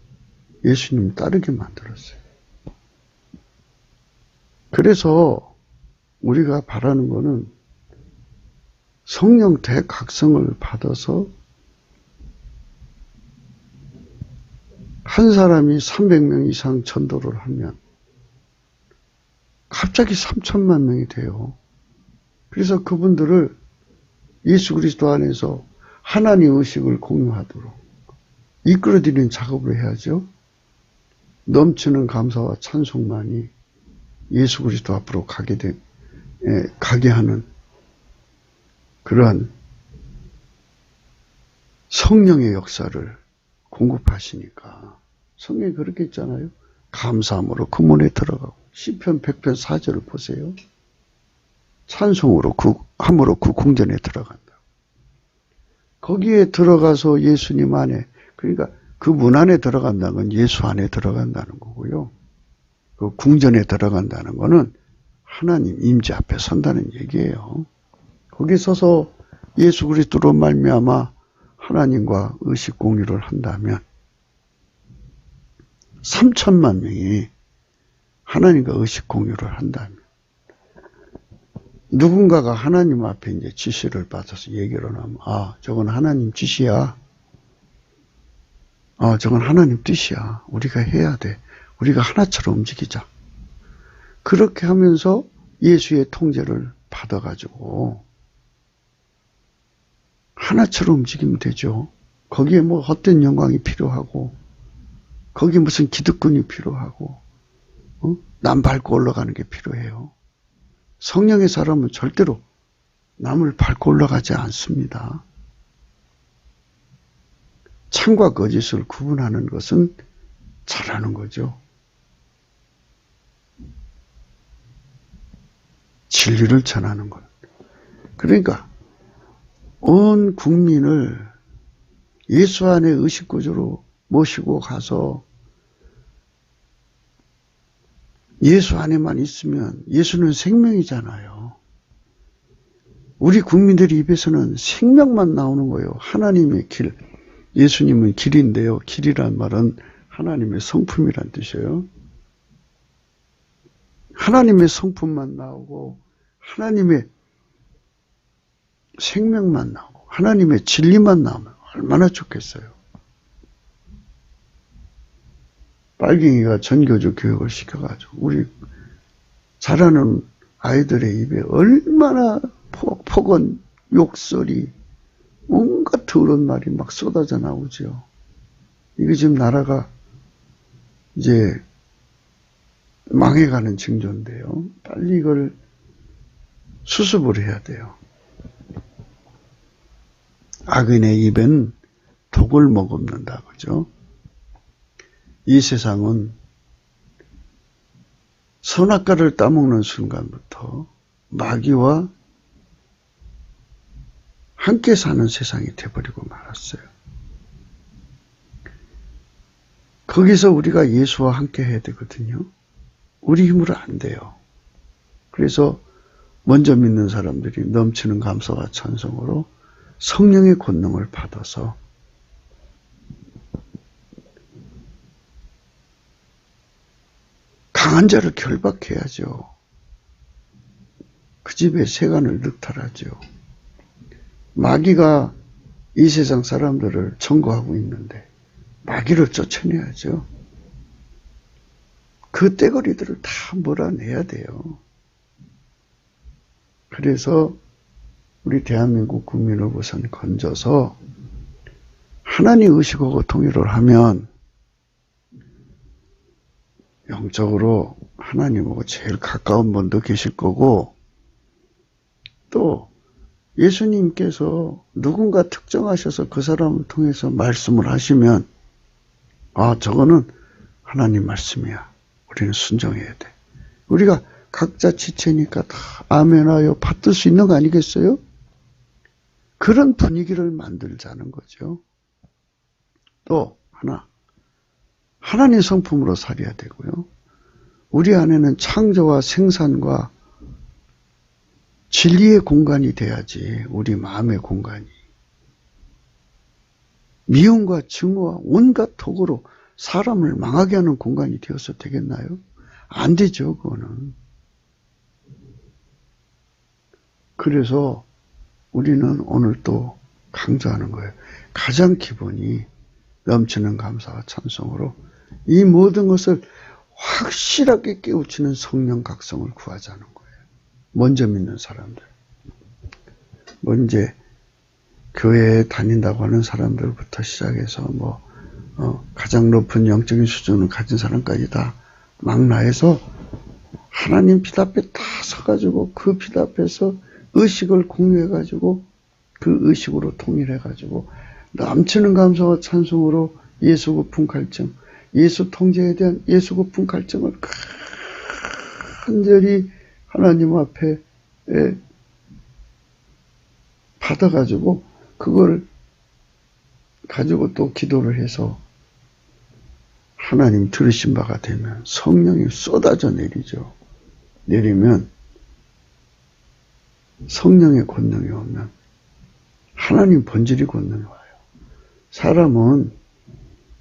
예수님 따르게 만들었어요. 그래서 우리가 바라는 거는 성령 대각성을 받아서 한 사람이 300명 이상 전도를 하면 갑자기 3천만 명이 돼요. 그래서 그분들을 예수 그리스도 안에서 하나님 의식을 공유하도록 이끌어드리는 작업을 해야죠. 넘치는 감사와 찬송만이 예수 그리스도 앞으로 가게 하는 그러한 성령의 역사를 공급하시니까 성경이 그렇게 있잖아요. 감사함으로 그 문에 들어가고 시편 100편 4절을 보세요. 찬송으로 함으로 그 궁전에 들어간다. 거기에 들어가서 예수님 안에 그러니까 그 문 안에 들어간다는 건 예수 안에 들어간다는 거고요. 그 궁전에 들어간다는 거는 하나님 임재 앞에 선다는 얘기예요. 거기 서서 예수 그리스도로 말미암아 하나님과 의식 공유를 한다면 3천만 명이 하나님과 의식 공유를 한다면 누군가가 하나님 앞에 이제 지시를 받아서 얘기를 하면 저건 하나님 지시야. 저건 하나님 뜻이야. 우리가 해야 돼. 우리가 하나처럼 움직이자. 그렇게 하면서 예수의 통제를 받아가지고 하나처럼 움직이면 되죠. 거기에 뭐 헛된 영광이 필요하고 거기에 무슨 기득권이 필요하고 남 밟고 올라가는 게 필요해요. 성령의 사람은 절대로 남을 밟고 올라가지 않습니다. 참과 거짓을 구분하는 것은 잘하는 거죠. 진리를 전하는 것. 그러니까 온 국민을 예수 안의 의식구조로 모시고 가서 예수 안에만 있으면 예수는 생명이잖아요. 우리 국민들 입에서는 생명만 나오는 거예요. 하나님의 길. 예수님은 길인데요. 길이란 말은 하나님의 성품이란 뜻이에요. 하나님의 성품만 나오고 하나님의 생명만 나오고 하나님의 진리만 나오면 얼마나 좋겠어요. 빨갱이가 전교조 교육을 시켜가지고 우리 자라는 아이들의 입에 얼마나 폭언, 욕설이 온갖 더러운 말이 막 쏟아져 나오죠. 이게 지금 나라가 이제 망해가는 징조인데요. 빨리 이걸 수습을 해야 돼요. 악인의 입엔 독을 머금는다. 그죠? 이 세상은 선악과를 따먹는 순간부터 마귀와 함께 사는 세상이 돼버리고 말았어요. 거기서 우리가 예수와 함께 해야 되거든요. 우리 힘으로 안 돼요. 그래서 먼저 믿는 사람들이 넘치는 감사와 찬송으로 성령의 권능을 받아서 강한 자를 결박해야죠. 그 집에 세간을 늑탈하죠. 마귀가 이 세상 사람들을 청구하고 있는데 마귀를 쫓아내야죠. 그 떼거리들을 다 몰아내야 돼요. 그래서 우리 대한민국 국민을 우선 건져서 하나님 의식하고 통일을 하면 영적으로 하나님하고 제일 가까운 분도 계실 거고 또 예수님께서 누군가 특정하셔서 그 사람을 통해서 말씀을 하시면 저거는 하나님 말씀이야. 우리는 순종해야 돼. 우리가 각자 지체니까 다 아멘하여 받을 수 있는 거 아니겠어요? 그런 분위기를 만들자는 거죠. 또 하나님 성품으로 살아야 되고요. 우리 안에는 창조와 생산과 진리의 공간이 돼야지 우리 마음의 공간이. 미움과 증오와 온갖 독으로 사람을 망하게 하는 공간이 되어서 되겠나요? 안 되죠, 그거는. 그래서 우리는 오늘 또 강조하는 거예요. 가장 기본이 넘치는 감사와 찬송으로 이 모든 것을 확실하게 깨우치는 성령 각성을 구하자는 거예요. 먼저 믿는 사람들. 이제 교회에 다닌다고 하는 사람들부터 시작해서 가장 높은 영적인 수준을 가진 사람까지 다 망라해서 하나님 빛 앞에 다 서가지고 그 빛 앞에서 의식을 공유해가지고 그 의식으로 통일해가지고 넘치는 감사와 찬송으로 예수 고품 갈증, 예수 통제에 대한 예수 고품 갈증을 간절히 하나님 앞에 받아가지고 그걸 가지고 또 기도를 해서 하나님 들으신 바가 되면 성령이 쏟아져 내리죠. 내리면 성령의 권능이 오면 하나님 본질이 권능이 와요. 사람은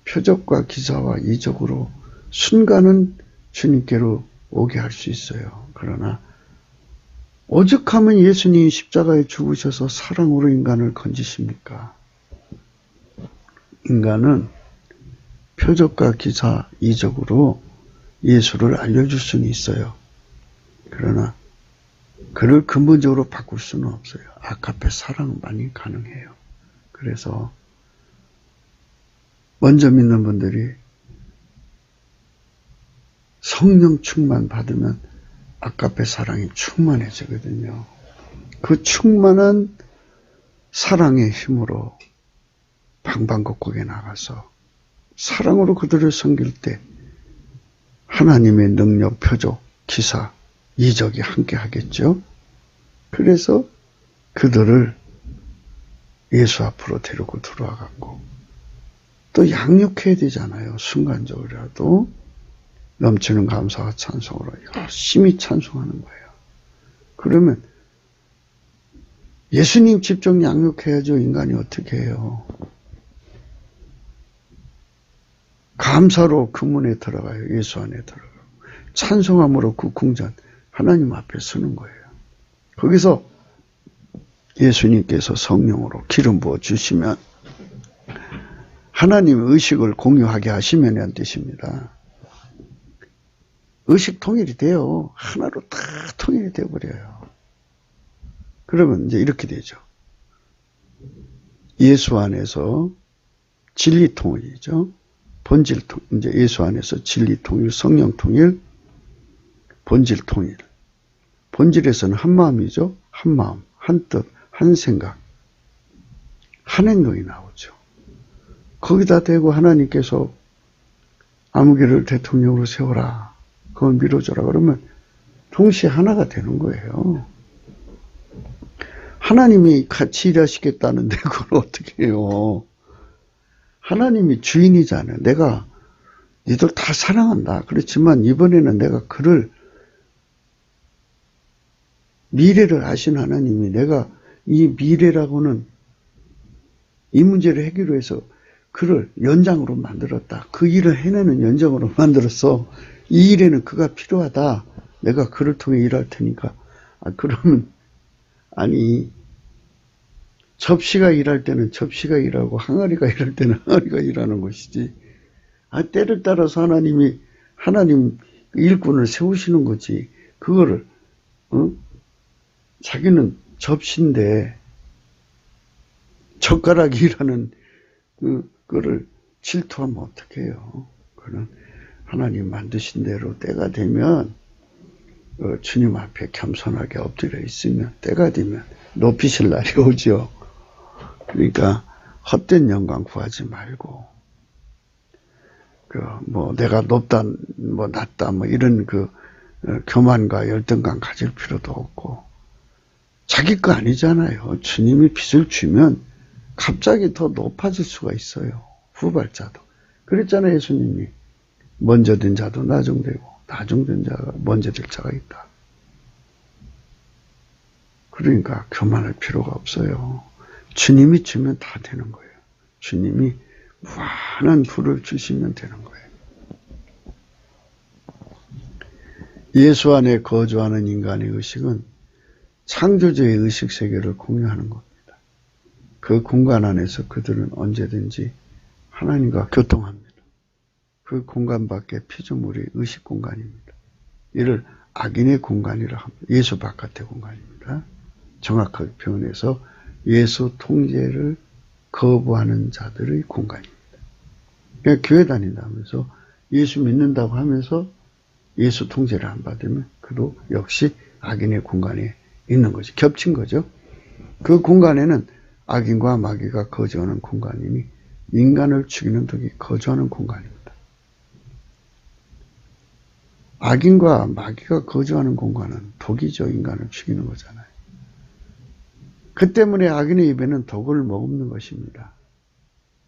표적과 기사와 이적으로 순간은 주님께로 오게 할 수 있어요. 그러나 오죽하면 예수님이 십자가에 죽으셔서 사랑으로 인간을 건지십니까? 인간은 표적과 기사, 이적으로 예수를 알려줄 수는 있어요. 그러나 그를 근본적으로 바꿀 수는 없어요. 아카페 사랑만이 가능해요. 그래서 먼저 믿는 분들이 성령 충만 받으면 아카페 사랑이 충만해지거든요. 그 충만한 사랑의 힘으로 방방곡곡에 나가서 사랑으로 그들을 섬길 때 하나님의 능력, 표적, 기사, 이적이 함께 하겠죠. 그래서 그들을 예수 앞으로 데리고 들어와갖고 또 양육해야 되잖아요. 순간적으로라도 넘치는 감사와 찬송으로 열심히 찬송하는 거예요. 그러면 예수님 직접 양육해야죠. 인간이 어떻게 해요. 감사로 그 문에 들어가요. 예수 안에 들어가요. 찬송함으로 그 궁전 하나님 앞에 서는 거예요. 거기서 예수님께서 성령으로 기름 부어 주시면 하나님의 의식을 공유하게 하시면 안 되십니다. 의식 통일이 돼요. 하나로 다 통일이 돼버려요. 그러면 이제 이렇게 되죠. 예수 안에서 진리 통일이죠. 본질 통일, 이제 예수 안에서 진리 통일, 성령 통일, 본질 통일. 본질에서는 한 마음이죠. 한 마음, 한 뜻, 한 생각, 한 행동이 나오죠. 거기다 대고 하나님께서 아무개를 대통령으로 세워라. 그걸 밀어줘라. 그러면 동시에 하나가 되는 거예요. 하나님이 같이 일하시겠다는데 그걸 어떻게 해요. 하나님이 주인이잖아요. 내가 니들 다 사랑한다. 그렇지만 이번에는 내가 그를 미래를 아신 하나님이 내가 이 미래라고는 이 문제를 해결해서 그를 연장으로 만들었다. 그 일을 해내는 연장으로 만들었어. 이 일에는 그가 필요하다. 내가 그를 통해 일할 테니까. 그러면 아니 접시가 일할 때는 접시가 일하고 항아리가 일할 때는 항아리가 일하는 것이지. 때를 따라서 하나님 일꾼을 세우시는 거지. 그거를 자기는 접시인데 젓가락이 일하는 그거를 질투하면 어떡해요. 그는 하나님 만드신 대로 때가 되면 주님 앞에 겸손하게 엎드려 있으면 때가 되면 높이실 날이 오죠. 그러니까 헛된 영광 구하지 말고 내가 높다 낮다 이런 교만과 열등감 가질 필요도 없고 자기 거 아니잖아요. 주님이 빚을 주면 갑자기 더 높아질 수가 있어요. 후발자도. 그랬잖아요. 예수님이 먼저 된 자도 나중되고 나중된 자가 먼저 될 자가 있다. 그러니까 교만할 필요가 없어요. 주님이 주면 다 되는 거예요. 주님이 무한한 부를 주시면 되는 거예요. 예수 안에 거주하는 인간의 의식은 창조주의 의식 세계를 공유하는 겁니다. 그 공간 안에서 그들은 언제든지 하나님과 교통합니다. 그 공간 밖에 피조물이 의식 공간입니다. 이를 악인의 공간이라 합니다. 예수 바깥의 공간입니다. 정확하게 표현해서 예수 통제를 거부하는 자들의 공간입니다. 그러니까 교회 다닌다면서 예수 믿는다고 하면서 예수 통제를 안 받으면 그도 역시 악인의 공간에 있는 거죠. 겹친 거죠. 그 공간에는 악인과 마귀가 거주하는 공간이니 인간을 죽이는 독이 거주하는 공간입니다. 악인과 마귀가 거주하는 공간은 독이죠. 인간을 죽이는 거잖아요. 그 때문에 악인의 입에는 독을 머금는 것입니다.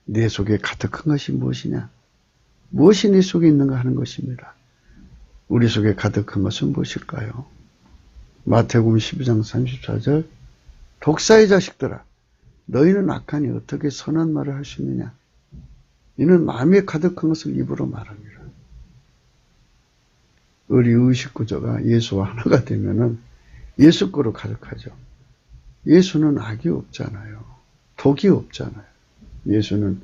내 속에 가득한 것이 무엇이냐? 무엇이 내 속에 있는가 하는 것입니다. 우리 속에 가득한 것은 무엇일까요? 마태복음 12장 34절 독사의 자식들아 너희는 악하니 어떻게 선한 말을 할 수 있느냐? 이는 마음에 가득한 것을 입으로 말합니다. 우리 의식 구조가 예수와 하나가 되면은 예수 거로 가득하죠. 예수는 악이 없잖아요. 독이 없잖아요. 예수는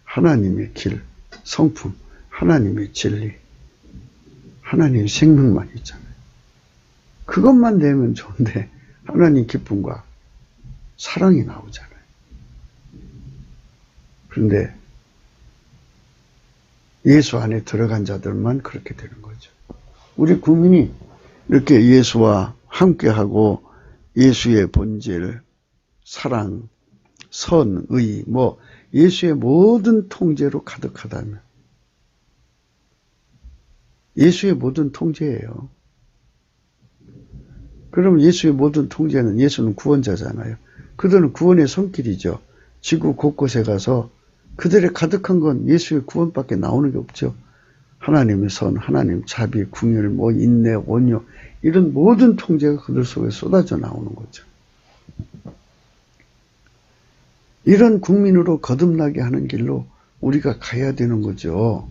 하나님의 길, 성품, 하나님의 진리, 하나님의 생명만 있잖아요. 그것만 되면 좋은데 하나님 기쁨과 사랑이 나오잖아요. 그런데 예수 안에 들어간 자들만 그렇게 되는 거죠. 우리 국민이 이렇게 예수와 함께하고 예수의 본질, 사랑, 선, 의, 예수의 모든 통제로 가득하다면 예수의 모든 통제예요. 그럼 예수의 모든 통제는 예수는 구원자잖아요. 그들은 구원의 손길이죠. 지구 곳곳에 가서 그들의 가득한 건 예수의 구원밖에 나오는 게 없죠. 하나님의 선, 하나님 자비, 궁율, 인내, 온유 이런 모든 통제가 그들 속에 쏟아져 나오는 거죠. 이런 국민으로 거듭나게 하는 길로 우리가 가야 되는 거죠.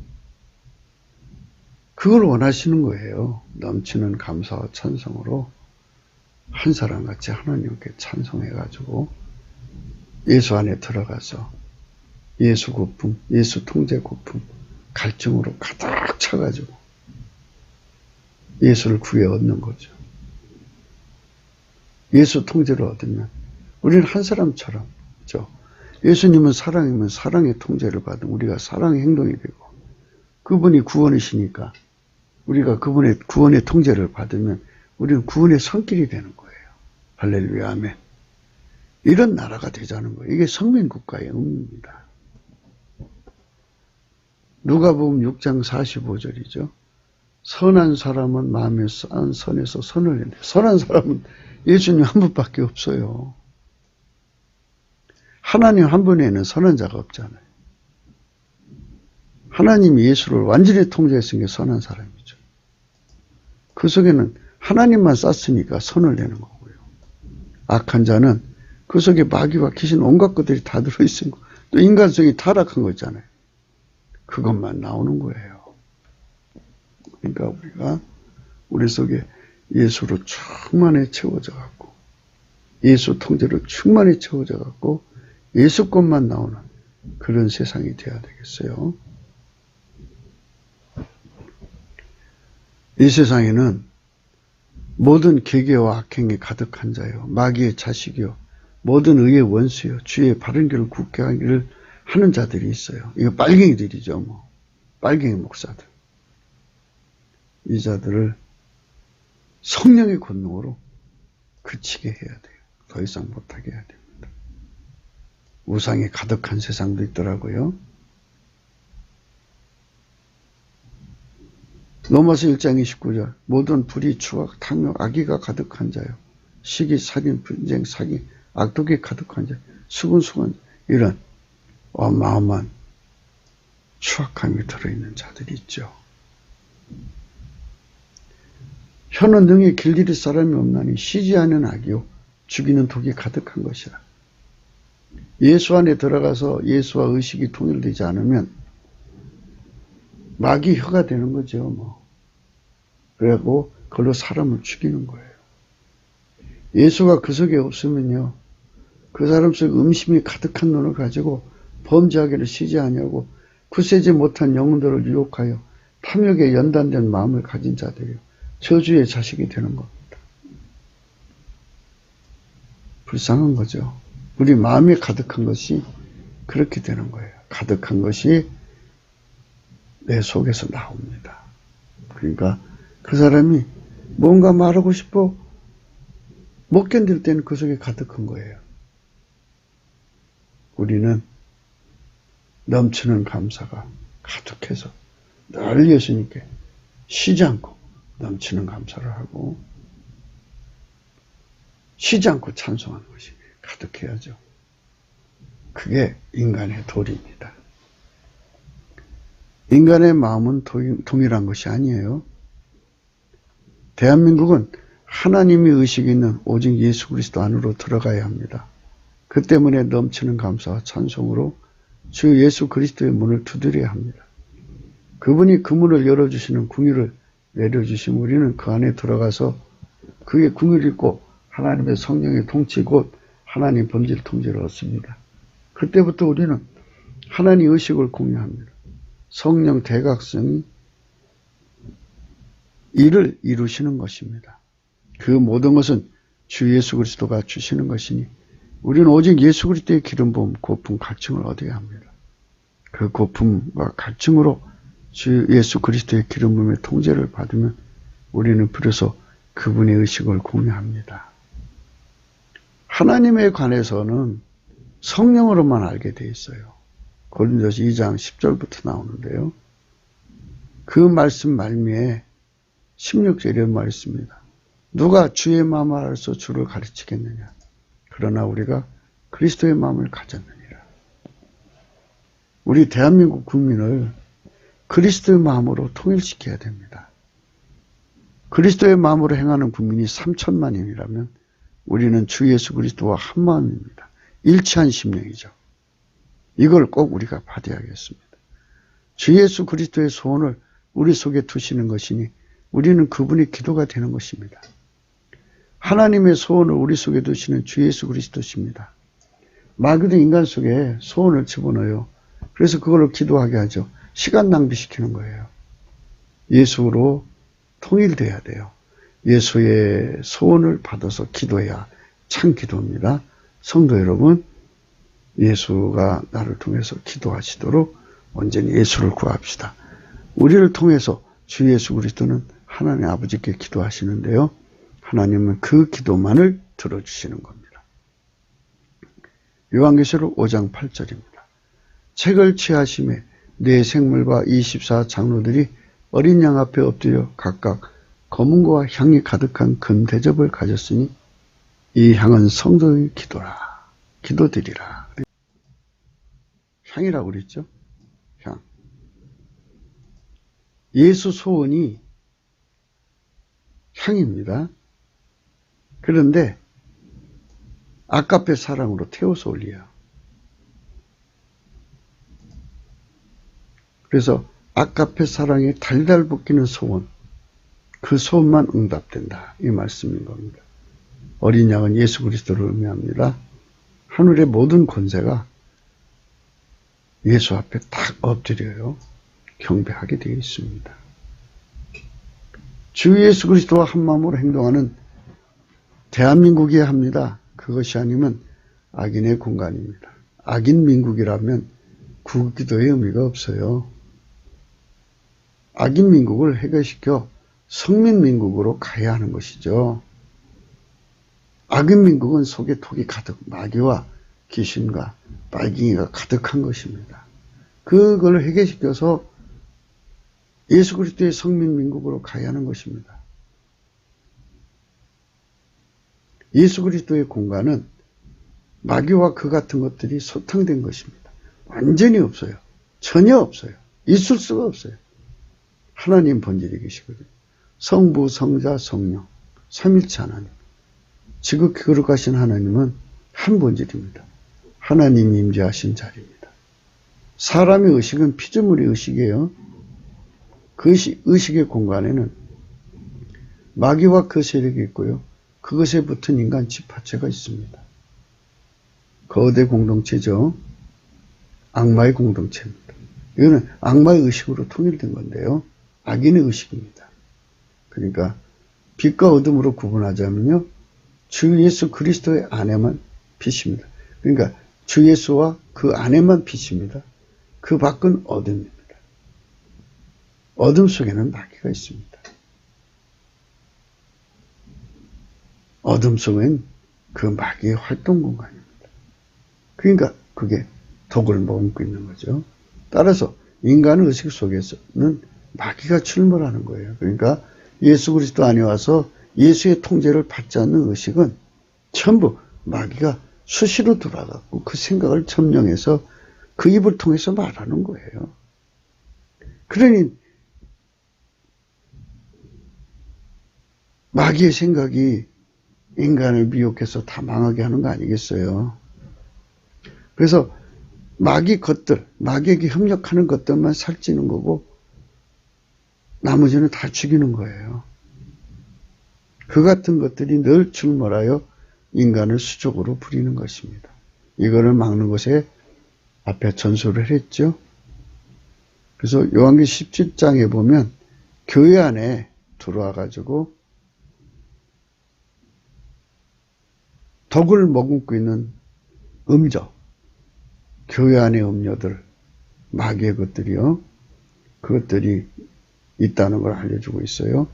그걸 원하시는 거예요. 넘치는 감사와 찬송으로 한 사람같이 하나님께 찬송해가지고 예수 안에 들어가서 예수 고품, 예수 통제 고품, 갈증으로 가득 차가지고 예수를 구해 얻는 거죠. 예수 통제를 얻으면 우리는 한 사람처럼 예수님은 사랑이면 사랑의 통제를 받은 우리가 사랑의 행동이 되고 그분이 구원이시니까 우리가 그분의 구원의 통제를 받으면 우리는 구원의 손길이 되는 거예요. 할렐루야 아멘. 이런 나라가 되자는 거예요. 이게 성민국가의 의미입니다. 누가복음 6장 45절이죠. 선한 사람은 마음에 싼 선에서 선을 내는데 선한 사람은 예수님 한 분밖에 없어요. 하나님 한 분에는 선한 자가 없잖아요. 하나님이 예수를 완전히 통제했으니까 선한 사람이죠. 그 속에는 하나님만 쌌으니까 선을 내는 거고요. 악한 자는 그 속에 마귀와 귀신 온갖 것들이 다 들어있으니까 또 인간성이 타락한 거 있잖아요. 그것만 나오는 거예요. 그러니까 우리가 우리 속에 예수로 충만히 채워져 갖고 예수 통제로 충만히 채워져 갖고 예수 것만 나오는 그런 세상이 되어야 되겠어요. 이 세상에는 모든 계계와 악행이 가득한 자요, 마귀의 자식이요, 모든 의의 원수요, 주의 바른 길을 굳게 하기를 하는 자들이 있어요. 이거 빨갱이들이죠. 빨갱이 목사들. 이 자들을 성령의 권능으로 그치게 해야 돼요. 더 이상 못하게 해야 됩니다. 우상이 가득한 세상도 있더라고요. 로마서 1장 29절 모든 불의, 추악, 탐욕, 악의가 가득한 자요. 시기, 살인, 분쟁, 사기, 악독이 가득한 자, 수근수근 이런 어마어마한 추악함이 들어있는 자들이 있죠. 혀는 능히 길들일 사람이 없나니 쉬지 않는 악이요 죽이는 독이 가득한 것이라. 예수 안에 들어가서 예수와 의식이 통일되지 않으면 마귀 혀가 되는 거죠. 그래갖고 그걸로 사람을 죽이는 거예요. 예수가 그 속에 없으면요, 그 사람 속에 음심이 가득한 눈을 가지고 범죄하기를 쉬지 아니하고 굳세지 못한 영혼들을 유혹하여 탐욕에 연단된 마음을 가진 자들이요 저주의 자식이 되는 겁니다. 불쌍한 거죠. 우리 마음에 가득한 것이 그렇게 되는 거예요. 가득한 것이 내 속에서 나옵니다. 그러니까 그 사람이 뭔가 말하고 싶어 못 견딜 때는 그 속에 가득한 거예요. 우리는 넘치는 감사가 가득해서 늘 예수님께 쉬지 않고 넘치는 감사를 하고 쉬지 않고 찬송하는 것이 가득해야죠. 그게 인간의 도리입니다. 인간의 마음은 동일한 것이 아니에요. 대한민국은 하나님의 의식이 있는 오직 예수 그리스도 안으로 들어가야 합니다. 그 때문에 넘치는 감사와 찬송으로 주 예수 그리스도의 문을 두드려야 합니다. 그분이 그 문을 열어주시는 궁유를 내려주시면 우리는 그 안에 들어가서 그의 궁유를 입고 하나님의 성령의 통치 곧 하나님 본질 통제를 얻습니다. 그때부터 우리는 하나님 의식을 공유합니다. 성령 대각성이 이를 이루시는 것입니다. 그 모든 것은 주 예수 그리스도가 주시는 것이니 우리는 오직 예수 그리스도의 기름 부음, 고품, 갈증을 얻어야 합니다. 그 고품과 갈증으로 주 예수 그리스도의 기름 부음의 통제를 받으면 우리는 비로소 그분의 의식을 공유합니다. 하나님에 관해서는 성령으로만 알게 돼 있어요. 고린도서 2장 10절부터 나오는데요. 그 말씀 말미에 16절에 이런 말이 있습니다. 누가 주의 마음을 알아서 주를 가르치겠느냐. 그러나 우리가 그리스도의 마음을 가졌느니라. 우리 대한민국 국민을 그리스도의 마음으로 통일시켜야 됩니다. 그리스도의 마음으로 행하는 국민이 3천만인이라면 우리는 주 예수 그리스도와 한 마음입니다. 일치한 심령이죠. 이걸 꼭 우리가 받아야겠습니다. 주 예수 그리스도의 소원을 우리 속에 두시는 것이니 우리는 그분의 기도가 되는 것입니다. 하나님의 소원을 우리 속에 두시는 주 예수 그리스도십니다. 마귀도 인간 속에 소원을 집어넣어요. 그래서 그걸 기도하게 하죠. 시간 낭비시키는 거예요. 예수로 통일돼야 돼요. 예수의 소원을 받아서 기도해야 참 기도입니다. 성도 여러분, 예수가 나를 통해서 기도하시도록 온전히 예수를 구합시다. 우리를 통해서 주 예수 그리스도는 하나님 아버지께 기도하시는데요. 하나님은 그 기도만을 들어주시는 겁니다. 요한계시록 5장 8절입니다. 책을 취하심에 네 생물과 24 장로들이 어린 양 앞에 엎드려 각각 검은고와 향이 가득한 금 대접을 가졌으니 이 향은 성도의 기도라. 기도드리라. 향이라고 그랬죠? 향. 예수 소원이 향입니다. 그런데 아까페 사랑으로 태워서 올려요. 그래서 아까페 사랑에 달달 볶이는 소원, 그 소원만 응답된다. 이 말씀인 겁니다. 어린 양은 예수 그리스도를 의미합니다. 하늘의 모든 권세가 예수 앞에 딱 엎드려요. 경배하게 되어 있습니다. 주 예수 그리스도와 한마음으로 행동하는 대한민국이어야 합니다. 그것이 아니면 악인의 공간입니다. 악인 민국이라면 국기도의 의미가 없어요. 악인 민국을 해결시켜 성민 민국으로 가야 하는 것이죠. 악인 민국은 속에 톡이 가득 마귀와 귀신과 빨갱이가 가득한 것입니다. 그걸 해결시켜서 예수 그리스도의 성민 민국으로 가야 하는 것입니다. 예수 그리스도의 공간은 마귀와 그 같은 것들이 소탕된 것입니다. 완전히 없어요. 전혀 없어요. 있을 수가 없어요. 하나님 본질이 계시거든요. 성부, 성자, 성령, 삼일체 하나님. 지극히 거룩하신 하나님은 한 본질입니다. 하나님이 임재하신 자리입니다. 사람의 의식은 피조물의 의식이에요. 그 의식의 공간에는 마귀와 그 세력이 있고요. 그것에 붙은 인간 지파체가 있습니다. 거대 공동체죠. 악마의 공동체입니다. 이거는 악마의 의식으로 통일된 건데요. 악인의 의식입니다. 그러니까 빛과 어둠으로 구분하자면요. 주 예수 그리스도의 안에만 빛입니다. 그러니까 주 예수와 그 안에만 빛입니다. 그 밖은 어둠입니다. 어둠 속에는 마귀가 있습니다. 어둠 속엔 그 마귀의 활동 공간입니다. 그러니까 그게 독을 머금고 있는 거죠. 따라서 인간의 의식 속에서는 마귀가 출몰하는 거예요. 그러니까 예수 그리스도 안에 와서 예수의 통제를 받지 않는 의식은 전부 마귀가 수시로 들어와갖고 그 생각을 점령해서 그 입을 통해서 말하는 거예요. 그러니 마귀의 생각이 인간을 미혹해서 다 망하게 하는 거 아니겠어요? 그래서 마귀 것들, 마귀에게 협력하는 것들만 살찌는 거고 나머지는 다 죽이는 거예요. 그 같은 것들이 늘 출몰하여 인간을 수적으로 부리는 것입니다. 이거를 막는 것에 앞에 전수를 했죠. 그래서 요한계시록 17장에 보면 교회 안에 들어와 가지고 독을 머금고 있는 음저, 교회 안의 음녀들, 마귀의 것들이요. 그것들이 있다는 걸 알려주고 있어요.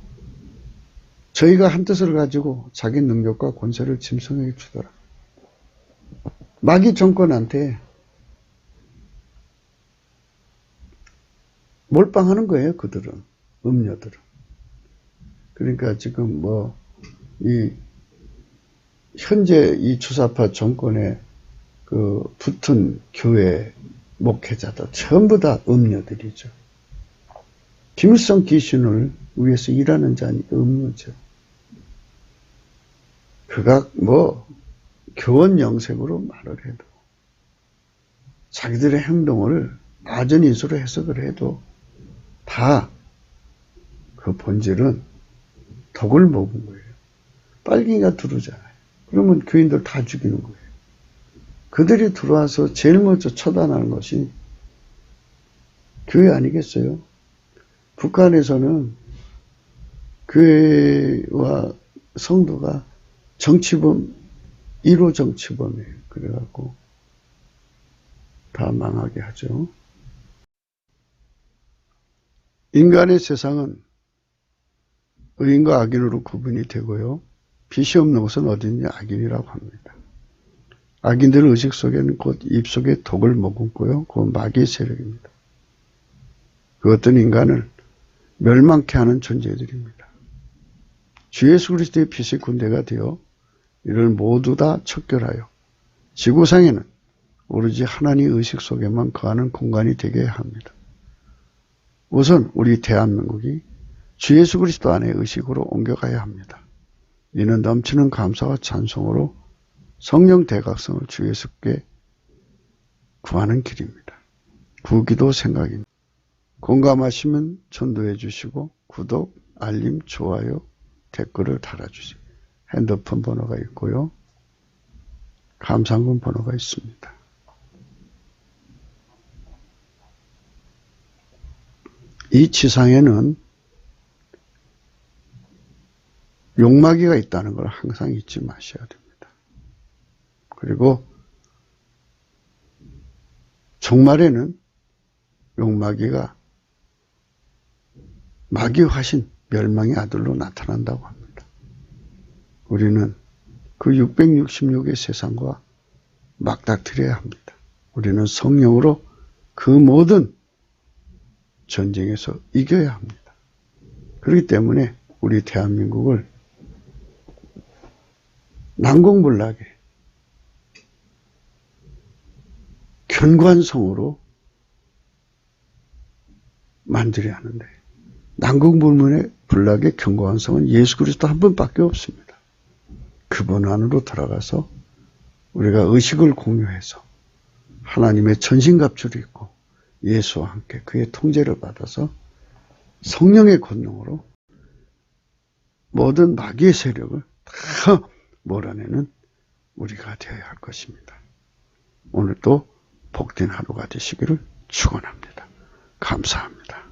저희가 한 뜻을 가지고 자기 능력과 권세를 짐승에게 주더라. 마귀 정권한테 몰빵하는 거예요, 그들은. 음녀들은. 그러니까 지금 현재 이 주사파 정권에 붙은 교회 목회자들 전부 다 음녀들이죠. 김일성 귀신을 위해서 일하는 자니까 음녀죠. 그가 교원 영색으로 말을 해도 자기들의 행동을 아전 인수로 해석을 해도 다 그 본질은 독을 먹은 거예요. 빨갱이가 들어오잖아요. 그러면 교인들 다 죽이는 거예요. 그들이 들어와서 제일 먼저 처단하는 것이 교회 아니겠어요? 북한에서는 교회와 성도가 정치범, 1호 정치범이에요. 그래갖고 다 망하게 하죠. 인간의 세상은 의인과 악인으로 구분이 되고요. 빛이 없는 곳은 어디든지 악인이라고 합니다. 악인들의 의식 속에는 곧 입속에 독을 머금고요. 그 마귀의 세력입니다. 그것들은 인간을 멸망케 하는 존재들입니다. 주 예수 그리스도의 빛의 군대가 되어 이를 모두 다 척결하여 지구상에는 오로지 하나님의 의식 속에만 거하는 공간이 되게 합니다. 우선 우리 대한민국이 주 예수 그리스도 안에 의식으로 옮겨가야 합니다. 이는 넘치는 감사와 찬송으로 성령 대각성을 주 예수께 구하는 길입니다. 구기도 생각입니다. 공감하시면 전도해 주시고 구독, 알림, 좋아요, 댓글을 달아주세요. 핸드폰 번호가 있고요. 감상금 번호가 있습니다. 이 지상에는 용마귀가 있다는 걸 항상 잊지 마셔야 됩니다. 그리고 종말에는 용마귀가 마귀 화신 멸망의 아들로 나타난다고 합니다. 우리는 그 666의 세상과 맞닥뜨려야 합니다. 우리는 성령으로 그 모든 전쟁에서 이겨야 합니다. 그렇기 때문에 우리 대한민국을 난공불락의 견고한 성으로 만들어야 하는데 난공불락의 견고한 성은 예수 그리스도 한 분밖에 없습니다. 그분 안으로 들어가서 우리가 의식을 공유해서 하나님의 전신갑주를 입고 예수와 함께 그의 통제를 받아서 성령의 권능으로 모든 마귀의 세력을 다 몰아내는 우리가 되어야 할 것입니다. 오늘도 복된 하루가 되시기를 축원합니다. 감사합니다.